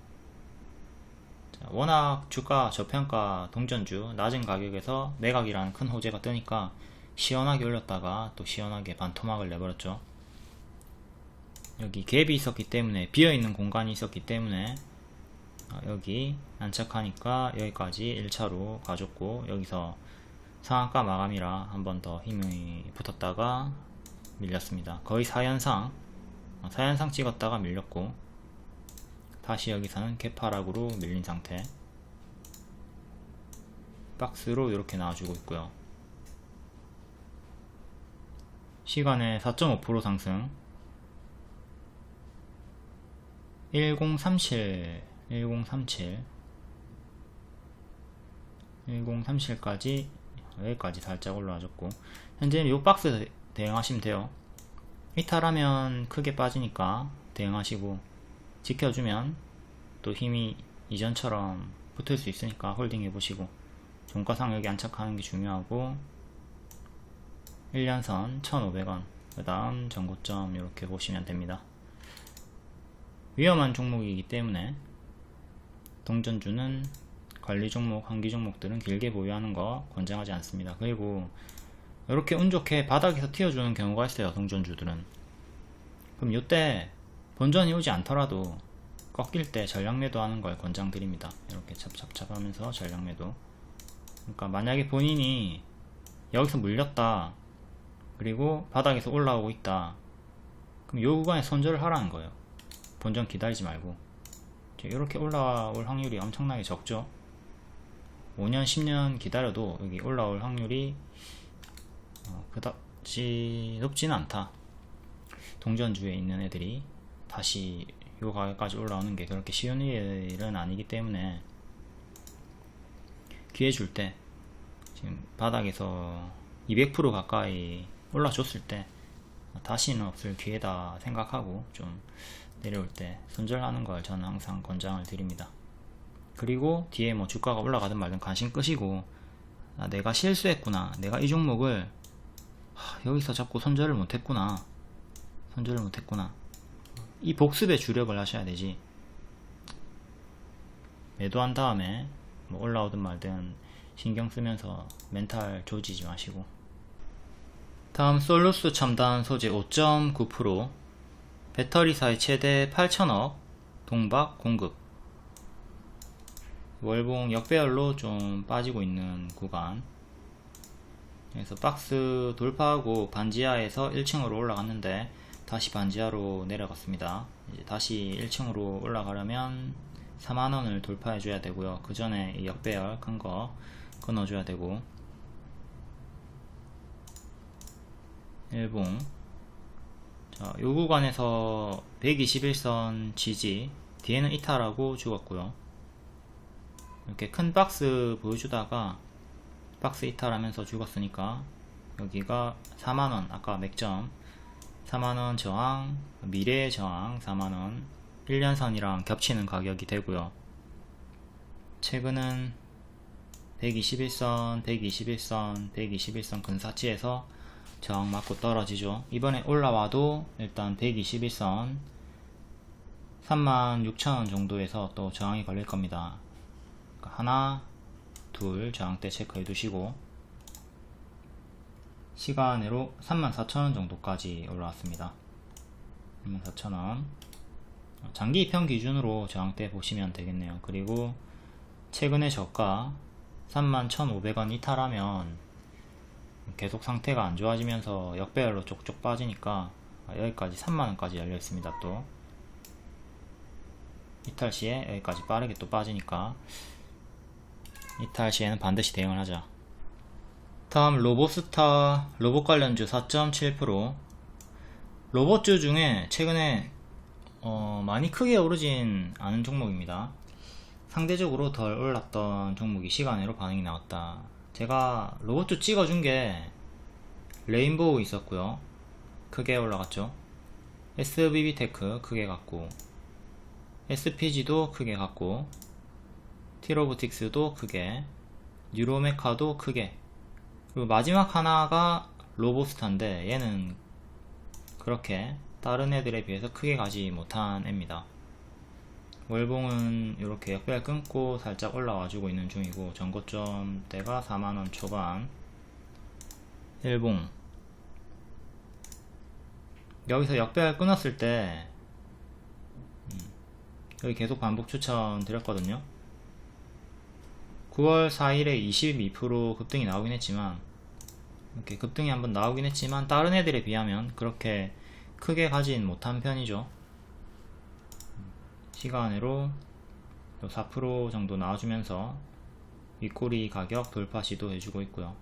워낙 주가 저평가 동전주 낮은 가격에서 매각이라는 큰 호재가 뜨니까 시원하게 올렸다가 또 시원하게 반토막을 내버렸죠. 여기 갭이 있었기 때문에, 비어있는 공간이 있었기 때문에 여기 안착하니까 여기까지 1차로 가졌고, 여기서 상한가 마감이라 한 번 더 힘이 붙었다가 밀렸습니다. 거의 4연상 찍었다가 밀렸고, 다시 여기서는 개파락으로 밀린 상태. 박스로 이렇게 나와주고 있고요. 시간에 4.5% 상승. 1037까지 여기까지 살짝 올라와줬고, 현재는 이 박스 대응하시면 돼요. 이탈하면 크게 빠지니까 대응하시고, 지켜주면 또 힘이 이전처럼 붙을 수 있으니까 홀딩 해보시고, 종가상 여기 안착하는 게 중요하고, 1년선 1,500원, 그 다음 전고점 이렇게 보시면 됩니다. 위험한 종목이기 때문에 동전주는 관리 종목, 한기 종목들은 길게 보유하는 거 권장하지 않습니다. 그리고 이렇게 운 좋게 바닥에서 튀어주는 경우가 있어요, 동전주들은. 그럼 이때 본전이 오지 않더라도 꺾일 때 전략매도 하는 걸 권장드립니다. 이렇게 찹찹찹 하면서 전략매도. 그러니까 만약에 본인이 여기서 물렸다, 그리고 바닥에서 올라오고 있다, 그럼 이 구간에 손절을 하라는 거예요. 본전 기다리지 말고. 이렇게 올라올 확률이 엄청나게 적죠. 5년 10년 기다려도 여기 올라올 확률이 그다지 높지는 않다. 동전주에 있는 애들이 다시 요 가격까지 올라오는 게 그렇게 쉬운 일은 아니기 때문에, 기회 줄 때, 지금 바닥에서 200% 가까이 올라줬을 때 다시는 없을 기회다 생각하고 좀 내려올 때 손절하는 걸 저는 항상 권장을 드립니다. 그리고 뒤에 뭐 주가가 올라가든 말든 관심 끄시고, 내가 실수했구나, 내가 이 종목을 여기서 잡고 손절을 못했구나, 이 복습에 주력을 하셔야 되지, 매도한 다음에 뭐 올라오든 말든 신경 쓰면서 멘탈 조지지 마시고. 다음 솔루스 첨단 소재 5.9%, 배터리사의 최대 8천억 동박 공급. 월봉 역배열로 좀 빠지고 있는 구간. 그래서 박스 돌파하고 반지하에서 1층으로 올라갔는데 다시 반지하로 내려갔습니다. 이제 다시 1층으로 올라가려면 4만원을 돌파해 줘야 되고요. 그 전에 이 역배열 큰 거 끊어 줘야 되고. 일봉, 자, 요 구간에서 121선 지지, 뒤에는 이탈하고 죽었고요. 이렇게 큰 박스 보여주다가 박스 이탈하면서 죽었으니까 여기가 4만원, 아까 맥점 4만원 저항, 미래의 저항 4만원, 1년선이랑 겹치는 가격이 되고요. 최근은 121선, 121선 근사치에서 저항 맞고 떨어지죠. 이번에 올라와도 일단 121선 36,000원 정도에서 또 저항이 걸릴 겁니다. 그러니까 하나, 둘 저항대 체크해 두시고, 시간으로 34,000원 정도까지 올라왔습니다. 34,000원 장기 2편 기준으로 저항대 보시면 되겠네요. 그리고 최근의 저가 31,500원 이탈하면 계속 상태가 안 좋아지면서 역배열로 쪽쪽 빠지니까 여기까지 3만원까지 열려 있습니다. 또 이탈 시에 여기까지 빠르게 또 빠지니까 이탈 시에는 반드시 대응을 하자. 다음 로보스타, 로봇 관련주 4.7%. 로봇주 중에 최근에 많이 크게 오르진 않은 종목입니다. 상대적으로 덜 올랐던 종목이 시간으로 반응이 나왔다. 제가 로봇주 찍어준 게 레인보우 있었고요, 크게 올라갔죠. SBB테크 크게 갔고, SPG도 크게 갔고, 티로보틱스도 크게, 뉴로메카도 크게, 그리고 마지막 하나가 로보스타인데 얘는 그렇게 다른 애들에 비해서 크게 가지 못한 애입니다. 월봉은 이렇게 역배열 끊고 살짝 올라와주고 있는 중이고, 전고점대가 4만원 초반. 일봉 여기서 역배열 끊었을 때 여기 계속 반복 추천 드렸거든요. 9월 4일에 22% 급등이 나오긴 했지만, 이렇게 급등이 한번 나오긴 했지만 다른 애들에 비하면 그렇게 크게 가진 못한 편이죠. 시간으로 4% 정도 나와주면서 윗꼬리 가격 돌파 시도 해주고 있고요.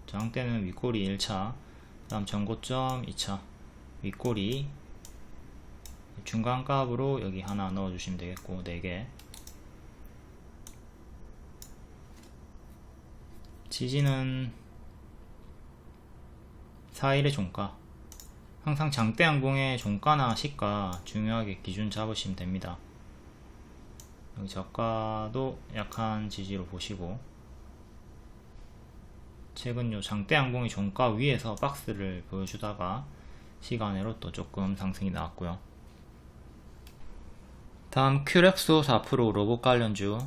저항대는 윗꼬리 1차, 다음 전고점 2차, 윗꼬리 중간값으로 여기 하나 넣어주시면 되겠고, 4개. 지지는 4일의 종가, 항상 장대 양봉의 종가나 시가 중요하게 기준 잡으시면 됩니다. 여기 저가도 약한 지지로 보시고, 최근 요 장대 양봉이 종가 위에서 박스를 보여주다가 시간으로 또 조금 상승이 나왔고요. 다음 큐렉소 4% 로봇 관련주,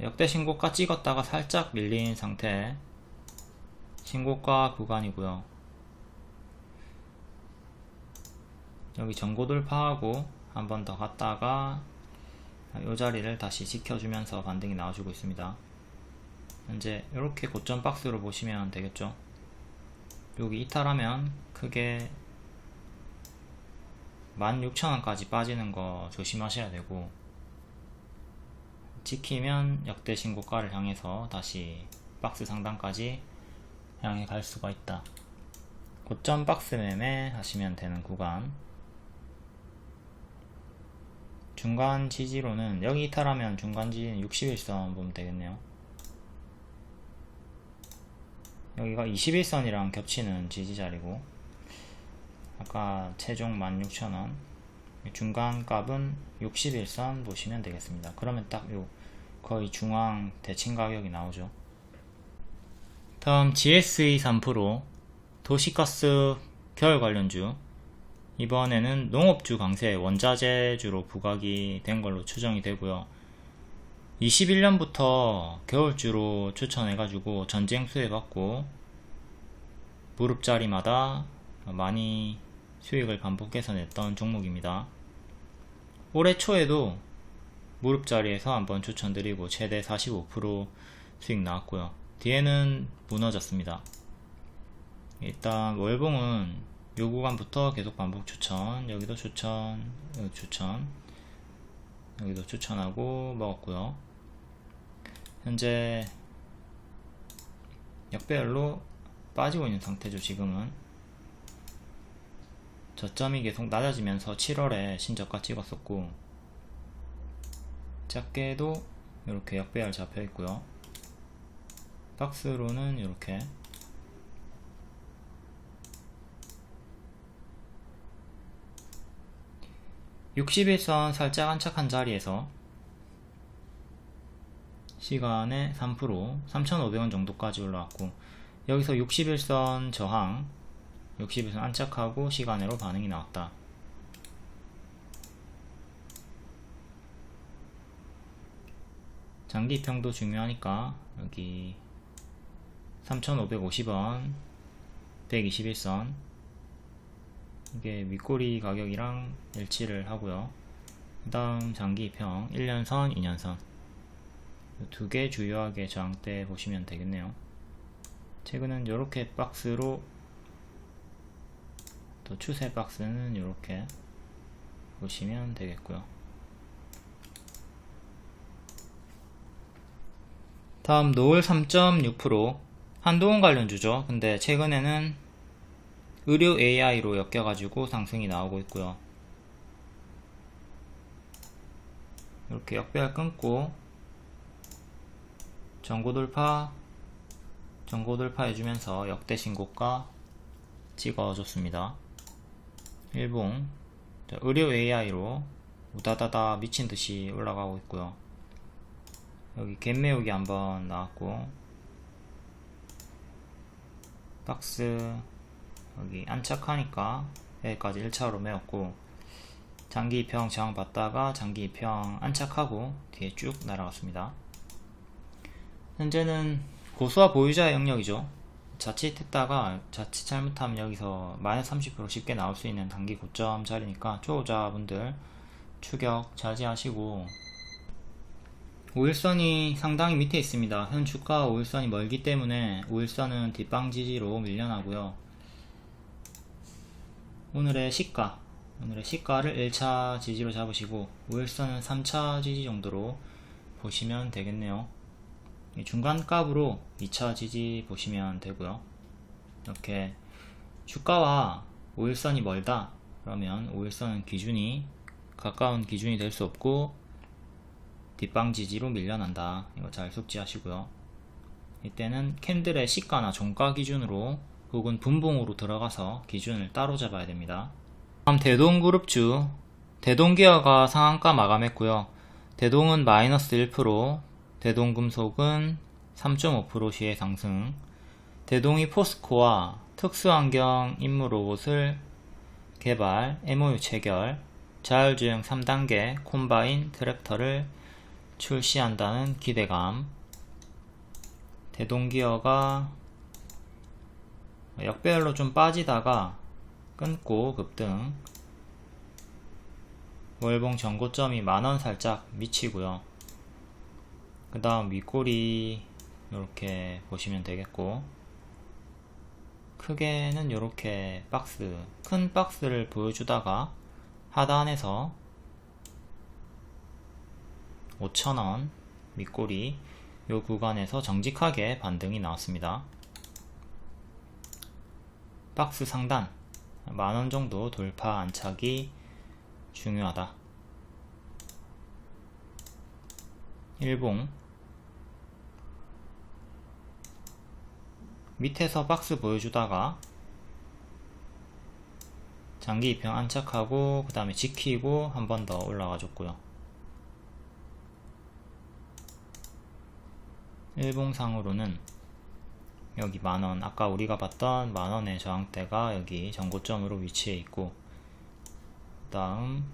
역대 신고가 찍었다가 살짝 밀린 상태, 신고가 구간이고요. 여기 전고 돌파하고 한 번 더 갔다가 이 자리를 다시 지켜주면서 반등이 나와주고 있습니다. 현재 이렇게 고점 박스로 보시면 되겠죠. 여기 이탈하면 크게 16,000원까지 빠지는 거 조심하셔야 되고, 지키면 역대 신고가를 향해서 다시 박스 상단까지 향해 갈 수가 있다. 고점 박스 매매 하시면 되는 구간. 중간 지지로는 여기 이탈하면 중간 지지는 61선 보면 되겠네요. 여기가 21선이랑 겹치는 지지 자리고, 아까 최종 16,000원, 중간 값은 61선 보시면 되겠습니다. 그러면 딱 요 거의 중앙 대칭 가격이 나오죠. 다음 GSE 3% 도시가스 겨울 관련주, 이번에는 농업주 강세 원자재주로 부각이 된 걸로 추정이 되고요. 21년부터 겨울주로 추천해가지고 전쟁 수혜받고 무릎자리마다 많이 수익을 반복해서 냈던 종목입니다. 올해 초에도 무릎자리에서 한번 추천드리고 최대 45% 수익 나왔고요. 뒤에는 무너졌습니다. 일단 월봉은 요 구간부터 계속 반복 추천, 여기도 추천, 여기 추천, 여기도 추천하고 먹었고요. 현재 역배열로 빠지고 있는 상태죠. 지금은 저점이 계속 낮아지면서 7월에 신저가 찍었었고, 작게도 이렇게 역배열 잡혀 있고요. 박스로는 이렇게 61선 살짝 안착한 자리에서 시간에 3% 3,500원 정도까지 올라왔고, 여기서 61선 저항, 61선 안착하고 시간으로 반응이 나왔다. 장기평도 중요하니까 여기 3,550원 121선, 이게 윗꼬리 가격이랑 일치를 하고요. 그 다음 장기평 1년선 2년선 두 개 주요하게 저항대 보시면 되겠네요. 최근은 이렇게 박스로, 또 추세 박스는 이렇게 보시면 되겠고요. 다음 노을 3.6% 한동훈 관련주죠. 근데 최근에는 의료 AI로 엮여가지고 상승이 나오고 있고요. 이렇게 역배열 끊고 전고 돌파 해주면서 역대 신고가 찍어줬습니다. 일봉 의료 AI로 우다다다 미친듯이 올라가고 있고요. 여기 갭매우기 한번 나왔고, 박스 여기 안착하니까 여기까지 1차로 메웠고, 장기 2평 저항 받다가 장기 2평 안착하고 뒤에 쭉 날아갔습니다. 현재는 고수와 보유자의 영역이죠. 자칫했다가 자칫 잘못하면 여기서 마이너스 30% 쉽게 나올 수 있는 단기 고점 자리니까 초보자분들 추격 자제하시고, 5일선이 상당히 밑에 있습니다. 현 주가와 5일선이 멀기 때문에 5일선은 뒷방 지지로 밀려나고요. 오늘의 시가를 1차 지지로 잡으시고 5일선은 3차 지지 정도로 보시면 되겠네요. 중간값으로 2차 지지 보시면 되고요. 이렇게 주가와 5일선이 멀다 그러면 5일선은 기준이 가까운 기준이 될 수 없고 뒷방 지지로 밀려난다. 이거 잘 숙지하시고요. 이때는 캔들의 시가나 종가 기준으로 혹은 분봉으로 들어가서 기준을 따로 잡아야 됩니다. 다음 대동그룹주, 대동기아가 상한가 마감했고요. 대동은 마이너스 1%, 대동금속은 3.5% 시의 상승, 대동이 포스코와 특수환경 임무 로봇을 개발, MOU 체결, 자율주행 3단계 콤바인 트랙터를 출시한다는 기대감, 대동기어가 역배열로 좀 빠지다가 끊고 급등, 월봉 전고점이 만원 살짝 미치고요. 그 다음 윗꼬리 이렇게 보시면 되겠고, 크게는 이렇게 큰 박스를 보여주다가 하단에서 5,000원 윗꼬리 요 구간에서 정직하게 반등이 나왔습니다. 박스 상단 만원 정도 돌파 안착이 중요하다. 일봉 밑에서 박스 보여주다가 장기 2평 안착하고 그 다음에 지키고 한 번 더 올라가 줬고요. 일봉상으로는 여기 만원, 아까 우리가 봤던 만원의 저항대가 여기 전고점으로 위치해 있고, 그 다음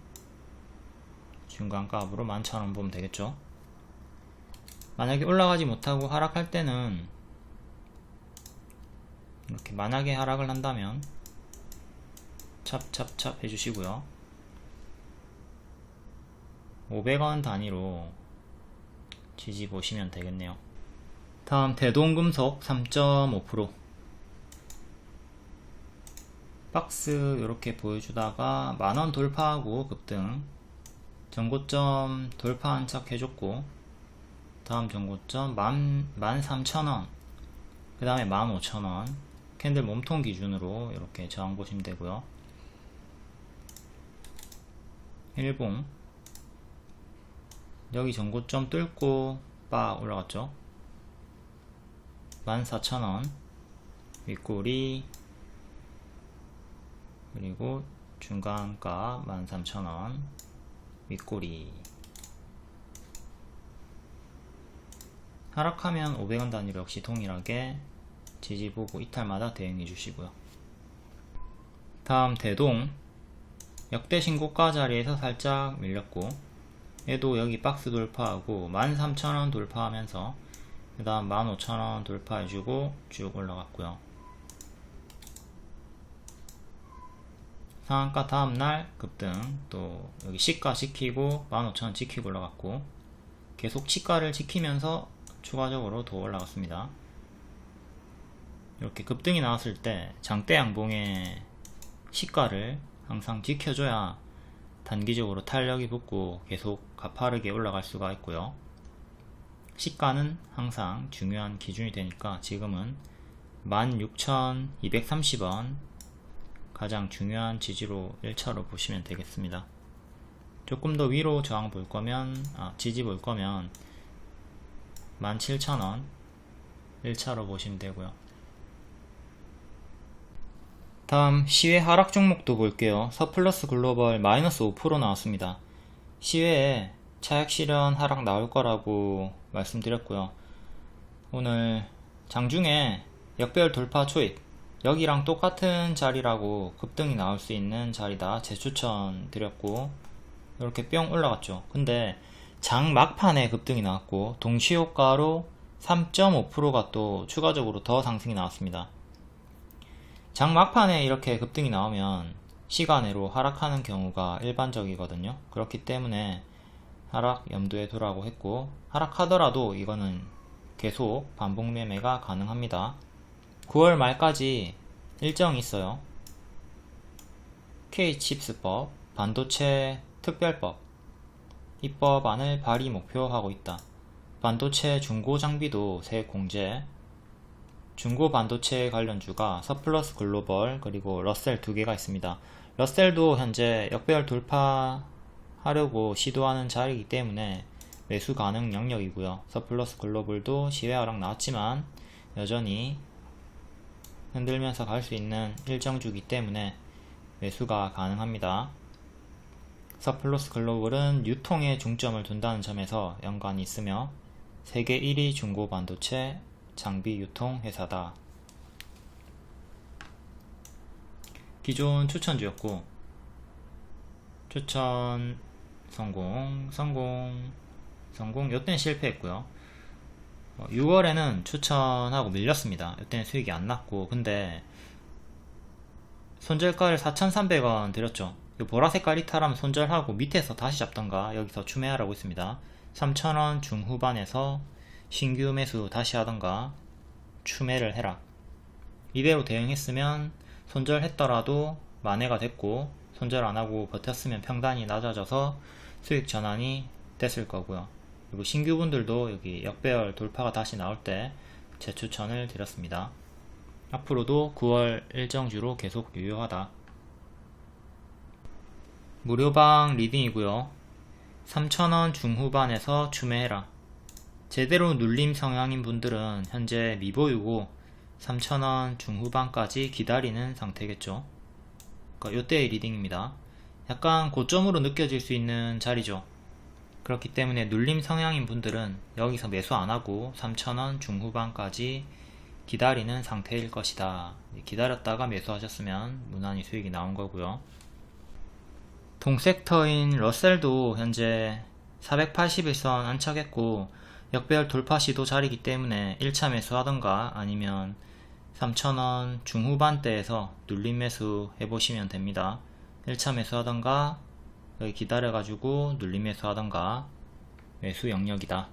중간값으로 11,000원 보면 되겠죠. 만약에 올라가지 못하고 하락할 때는 이렇게 만약에 하락을 한다면 찹찹찹 해주시고요. 500원 단위로 지지 보시면 되겠네요. 다음 대동금속 3.5% 박스 이렇게 보여주다가 만원 돌파하고 급등, 전고점 돌파 안착 해줬고 다음 전고점 13,000원, 그 다음에 15,000원 캔들 몸통 기준으로 이렇게 저항 보시면 되고요. 일봉 여기 전고점 뚫고 빡 올라갔죠. 14,000원 윗꼬리, 그리고 중간가 13,000원 윗꼬리. 하락하면 500원 단위로 역시 동일하게 지지보고 이탈마다 대응해 주시고요. 다음 대동 역대 신고가 자리에서 살짝 밀렸고 얘도 여기 박스 돌파하고 13,000원 돌파하면서 그 다음 15,000원 돌파해주고 쭉 올라갔고요. 상한가 다음날 급등, 또 여기 시가 지키고 15,000원 지키고 올라갔고 계속 시가를 지키면서 추가적으로 더 올라갔습니다. 이렇게 급등이 나왔을 때 장대 양봉의 시가를 항상 지켜줘야 단기적으로 탄력이 붙고 계속 가파르게 올라갈 수가 있고요. 시가는 항상 중요한 기준이 되니까 지금은 16,230원 가장 중요한 지지로 1차로 보시면 되겠습니다. 조금 더 위로 저항 볼 거면, 지지 볼 거면 17,000원 1차로 보시면 되고요. 다음 시외 하락 종목도 볼게요. 서플러스 글로벌 마이너스 5% 나왔습니다. 시외에 차익 실현 하락 나올 거라고 말씀드렸고요. 오늘 장중에 역배열 돌파 초입, 여기랑 똑같은 자리라고 급등이 나올 수 있는 자리다 재추천 드렸고, 이렇게 뿅 올라갔죠. 근데 장 막판에 급등이 나왔고 동시효과로 3.5%가 또 추가적으로 더 상승이 나왔습니다. 장 막판에 이렇게 급등이 나오면 시간으로 하락하는 경우가 일반적이거든요. 그렇기 때문에 하락 염두에 두라고 했고, 하락하더라도 이거는 계속 반복 매매가 가능합니다. 9월 말까지 일정이 있어요. K칩스법, 반도체 특별법 입법안을 발의 목표하고 있다. 반도체 중고 장비도 새 공제. 중고 반도체 관련주가 서플러스 글로벌 그리고 러셀 두 개가 있습니다. 러셀도 현재 역배열 돌파하려고 시도하는 자리이기 때문에 매수 가능 영역이고요. 서플러스 글로벌도 시외 하락 나왔지만 여전히 흔들면서 갈 수 있는 일정주기 때문에 매수가 가능합니다. 서플러스 글로벌은 유통에 중점을 둔다는 점에서 연관이 있으며 세계 1위 중고 반도체 장비 유통 회사다. 기존 추천주였고 추천 성공 요때는 실패했고요. 6월에는 추천하고 밀렸습니다. 요때는 수익이 안 났고, 근데 손절가를 4,300원 드렸죠. 보라색깔 이탈하면 손절하고 밑에서 다시 잡던가 여기서 추매하라고 했습니다. 3,000원 중후반에서 신규 매수 다시 하던가 추매를 해라. 이대로 대응했으면 손절했더라도 만회가 됐고, 손절 안하고 버텼으면 평단이 낮아져서 수익 전환이 됐을 거고요. 그리고 신규분들도 여기 역배열 돌파가 다시 나올 때 재추천을 드렸습니다. 앞으로도 9월 일정주로 계속 유효하다. 무료방 리딩이고요. 3,000원 중후반에서 추매해라. 제대로 눌림 성향인 분들은 현재 미보유고 3,000원 중후반까지 기다리는 상태겠죠. 그러니까 요때의 리딩입니다. 약간 고점으로 느껴질 수 있는 자리죠. 그렇기 때문에 눌림 성향인 분들은 여기서 매수 안하고 3,000원 중후반까지 기다리는 상태일 것이다. 기다렸다가 매수하셨으면 무난히 수익이 나온 거고요. 동섹터인 러셀도 현재 481선 안착했고 역배열 돌파 시도 자리이기 때문에 1차 매수하던가 아니면 3,000원 중후반대에서 눌림 매수 해보시면 됩니다. 1차 매수하던가 여기 기다려가지고 눌림 매수하던가 매수 영역이다.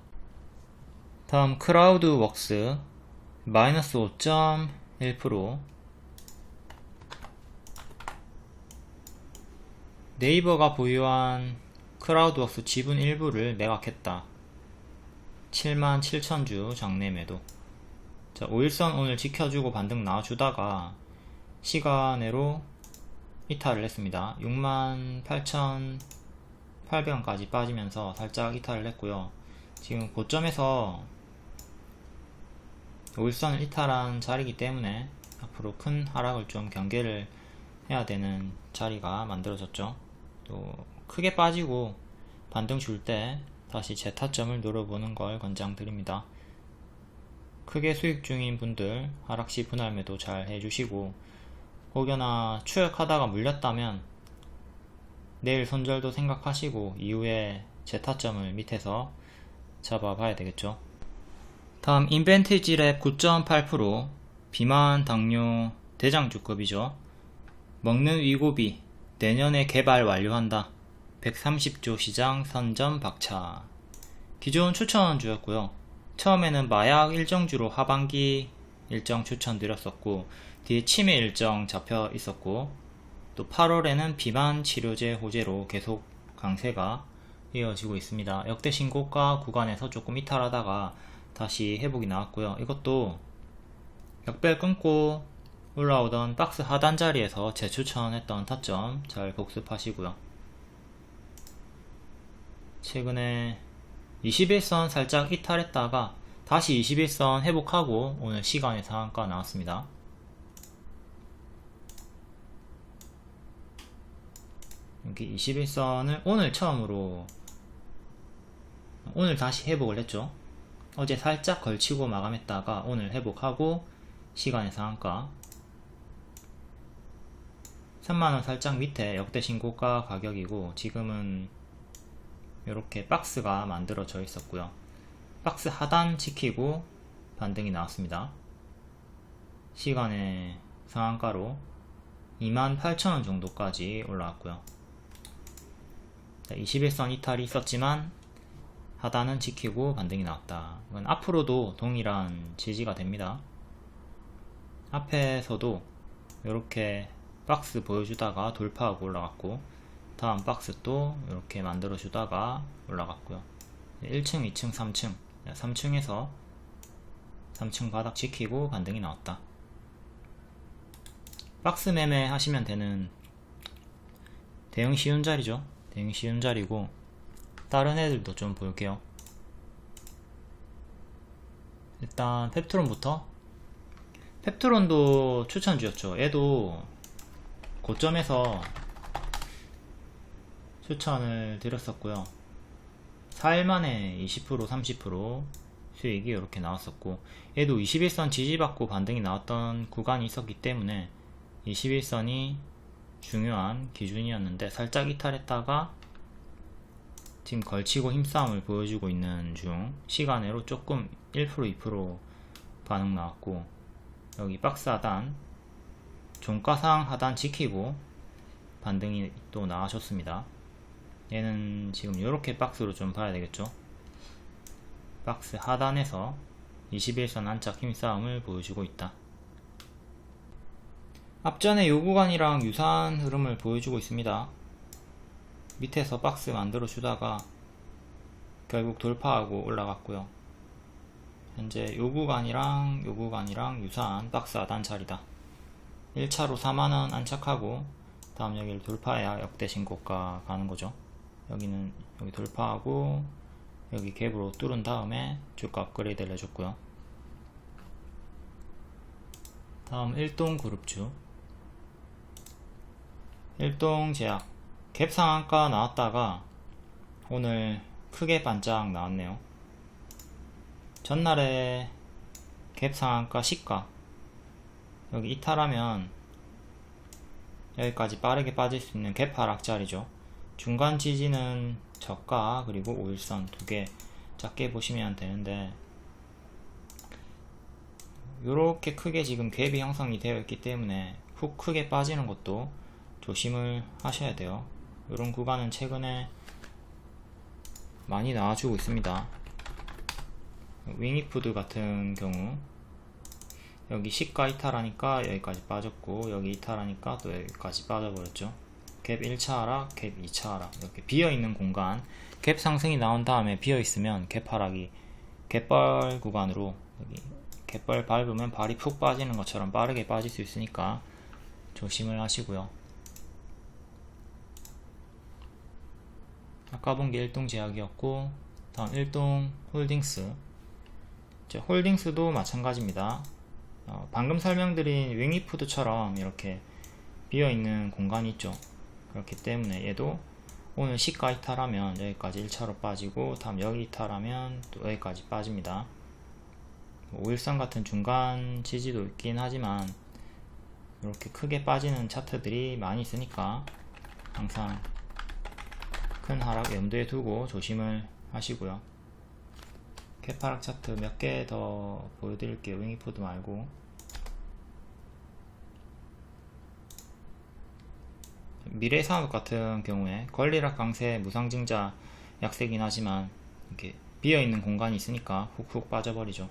다음 크라우드웍스 마이너스 5.1%. 네이버가 보유한 크라우드웍스 지분 일부를 매각했다. 77,000주 장내 매도. 자, 5일선 오늘 지켜주고 반등 나와주다가 시간으로 이탈을 했습니다. 68,800원까지 빠지면서 살짝 이탈을 했고요. 지금 고점에서 5일선을 이탈한 자리이기 때문에 앞으로 큰 하락을 좀 경계를 해야 되는 자리가 만들어졌죠. 또 크게 빠지고 반등 줄 때 다시 재타점을 노려보는 걸 권장드립니다. 크게 수익 중인 분들 하락시 분할 매도 잘 해주시고, 혹여나 추격하다가 물렸다면 내일 손절도 생각하시고 이후에 재타점을 밑에서 잡아봐야 되겠죠. 다음 인벤티지랩 9.8%. 비만 당뇨 대장주급이죠. 먹는 위고비 내년에 개발 완료한다. 130조 시장 선점 박차. 기존 추천주였고요. 처음에는 마약 일정주로 하반기 일정 추천드렸었고, 뒤에 치매 일정 잡혀 있었고, 또 8월에는 비만 치료제 호재로 계속 강세가 이어지고 있습니다. 역대 신고가 구간에서 조금 이탈하다가 다시 회복이 나왔고요. 이것도 역별 끊고 올라오던 박스 하단 자리에서 재추천했던 타점 잘 복습하시고요. 최근에 21선 살짝 이탈했다가 다시 21선 회복하고 오늘 시간의 상한가 나왔습니다. 여기 21선을 오늘 처음으로 오늘 다시 회복을 했죠. 어제 살짝 걸치고 마감했다가 오늘 회복하고 시간의 상한가 3만원 살짝 밑에 역대 신고가 가격이고, 지금은 이렇게 박스가 만들어져 있었고요. 박스 하단 지키고 반등이 나왔습니다. 시간의 상한가로 28,000원 정도까지 올라왔고요. 21선 이탈이 있었지만 하단은 지키고 반등이 나왔다. 이건 앞으로도 동일한 지지가 됩니다. 앞에서도 이렇게 박스 보여주다가 돌파하고 올라갔고, 다음 박스 또 이렇게 만들어 주다가 올라갔고요. 1층, 2층, 3층 3층에서 3층 바닥 지키고 반등이 나왔다. 박스 매매 하시면 되는 대응 쉬운 자리죠. 대응 쉬운 자리고, 다른 애들도 좀 볼게요. 일단 펩트론부터. 펩트론도 추천주였죠. 얘도 고점에서 추천을 드렸었고요. 4일 만에 20% 30% 수익이 이렇게 나왔었고, 얘도 21선 지지받고 반등이 나왔던 구간이 있었기 때문에 21선이 중요한 기준이었는데, 살짝 이탈했다가 지금 걸치고 힘싸움을 보여주고 있는 중, 시간으로 조금 1% 2% 반응 나왔고, 여기 박스 하단 종가상 하단 지키고 반등이 또 나와줬습니다. 얘는 지금 이렇게 박스로 좀 봐야 되겠죠. 박스 하단에서 21선 안착 힘싸움을 보여주고 있다. 앞전에 요 구간이랑 유사한 흐름을 보여주고 있습니다. 밑에서 박스 만들어 주다가 결국 돌파하고 올라갔고요. 현재 요 구간이랑 요 구간이랑 유사한 박스 하단 자리다. 1차로 4만원 안착하고 다음 여기를 돌파해야 역대 신고가 가는 거죠. 여기는 여기 돌파하고 여기 갭으로 뚫은 다음에 주가 업그레이드를 해줬고요. 다음 일동 그룹주. 일동 제약 갭 상한가 나왔다가 오늘 크게 반짝 나왔네요. 전날에 갭 상한가 시가 여기 이탈하면 여기까지 빠르게 빠질 수 있는 갭 하락자리죠. 중간 지지는 저가 그리고 5일선 두 개 작게 보시면 되는데, 요렇게 크게 지금 갭이 형성이 되어 있기 때문에 훅 크게 빠지는 것도 조심을 하셔야 돼요. 이런 구간은 최근에 많이 나와주고 있습니다. 윙이푸드 같은 경우 여기 시가 이탈하니까 여기까지 빠졌고, 여기 이탈하니까 또 여기까지 빠져버렸죠. 갭 1차 하락, 갭 2차 하락. 이렇게 비어있는 공간, 갭 상승이 나온 다음에 비어있으면 갭 하락이 갯벌 구간으로, 여기 갯벌 밟으면 발이 푹 빠지는 것처럼 빠르게 빠질 수 있으니까 조심을 하시고요. 아까 본 게 일동제약이었고, 다음 일동 홀딩스. 홀딩스도 마찬가지입니다. 방금 설명드린 윙이푸드처럼 이렇게 비어있는 공간이 있죠. 그렇기 때문에 얘도 오늘 시가 이탈하면 여기까지 1차로 빠지고, 다음 여기 이탈하면 또 여기까지 빠집니다. 5일선 같은 중간 지지도 있긴 하지만 이렇게 크게 빠지는 차트들이 많이 있으니까 항상 큰 하락 염두에 두고 조심을 하시고요. 갭하락 차트 몇 개 더 보여드릴게요. 윙이푸드 말고. 미래산업 같은 경우에 권리락 강세 무상증자 약세긴 하지만 이렇게 비어있는 공간이 있으니까 훅훅 빠져버리죠.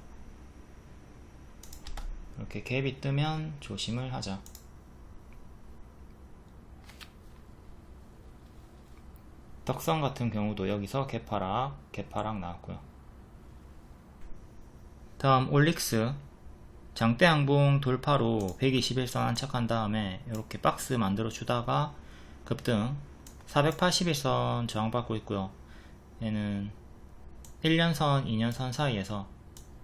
이렇게 갭이 뜨면 조심을 하자. 덕선 같은 경우도 여기서 갭하락 나왔고요. 다음 올릭스. 장대 항봉 돌파로 121선 안착한 다음에 이렇게 박스 만들어 주다가 급등 481선 저항받고 있고요. 얘는 1년선 2년선 사이에서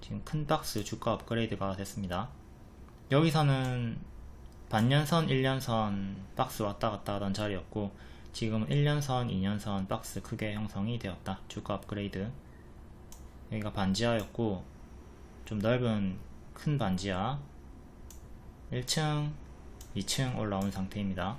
지금 큰 박스 주가 업그레이드가 됐습니다. 여기서는 반년선 1년선 박스 왔다갔다 하던 자리였고, 지금 1년선 2년선 박스 크게 형성이 되었다. 주가 업그레이드. 여기가 반지하였고 좀 넓은 큰 반지하 1층 2층 올라온 상태입니다.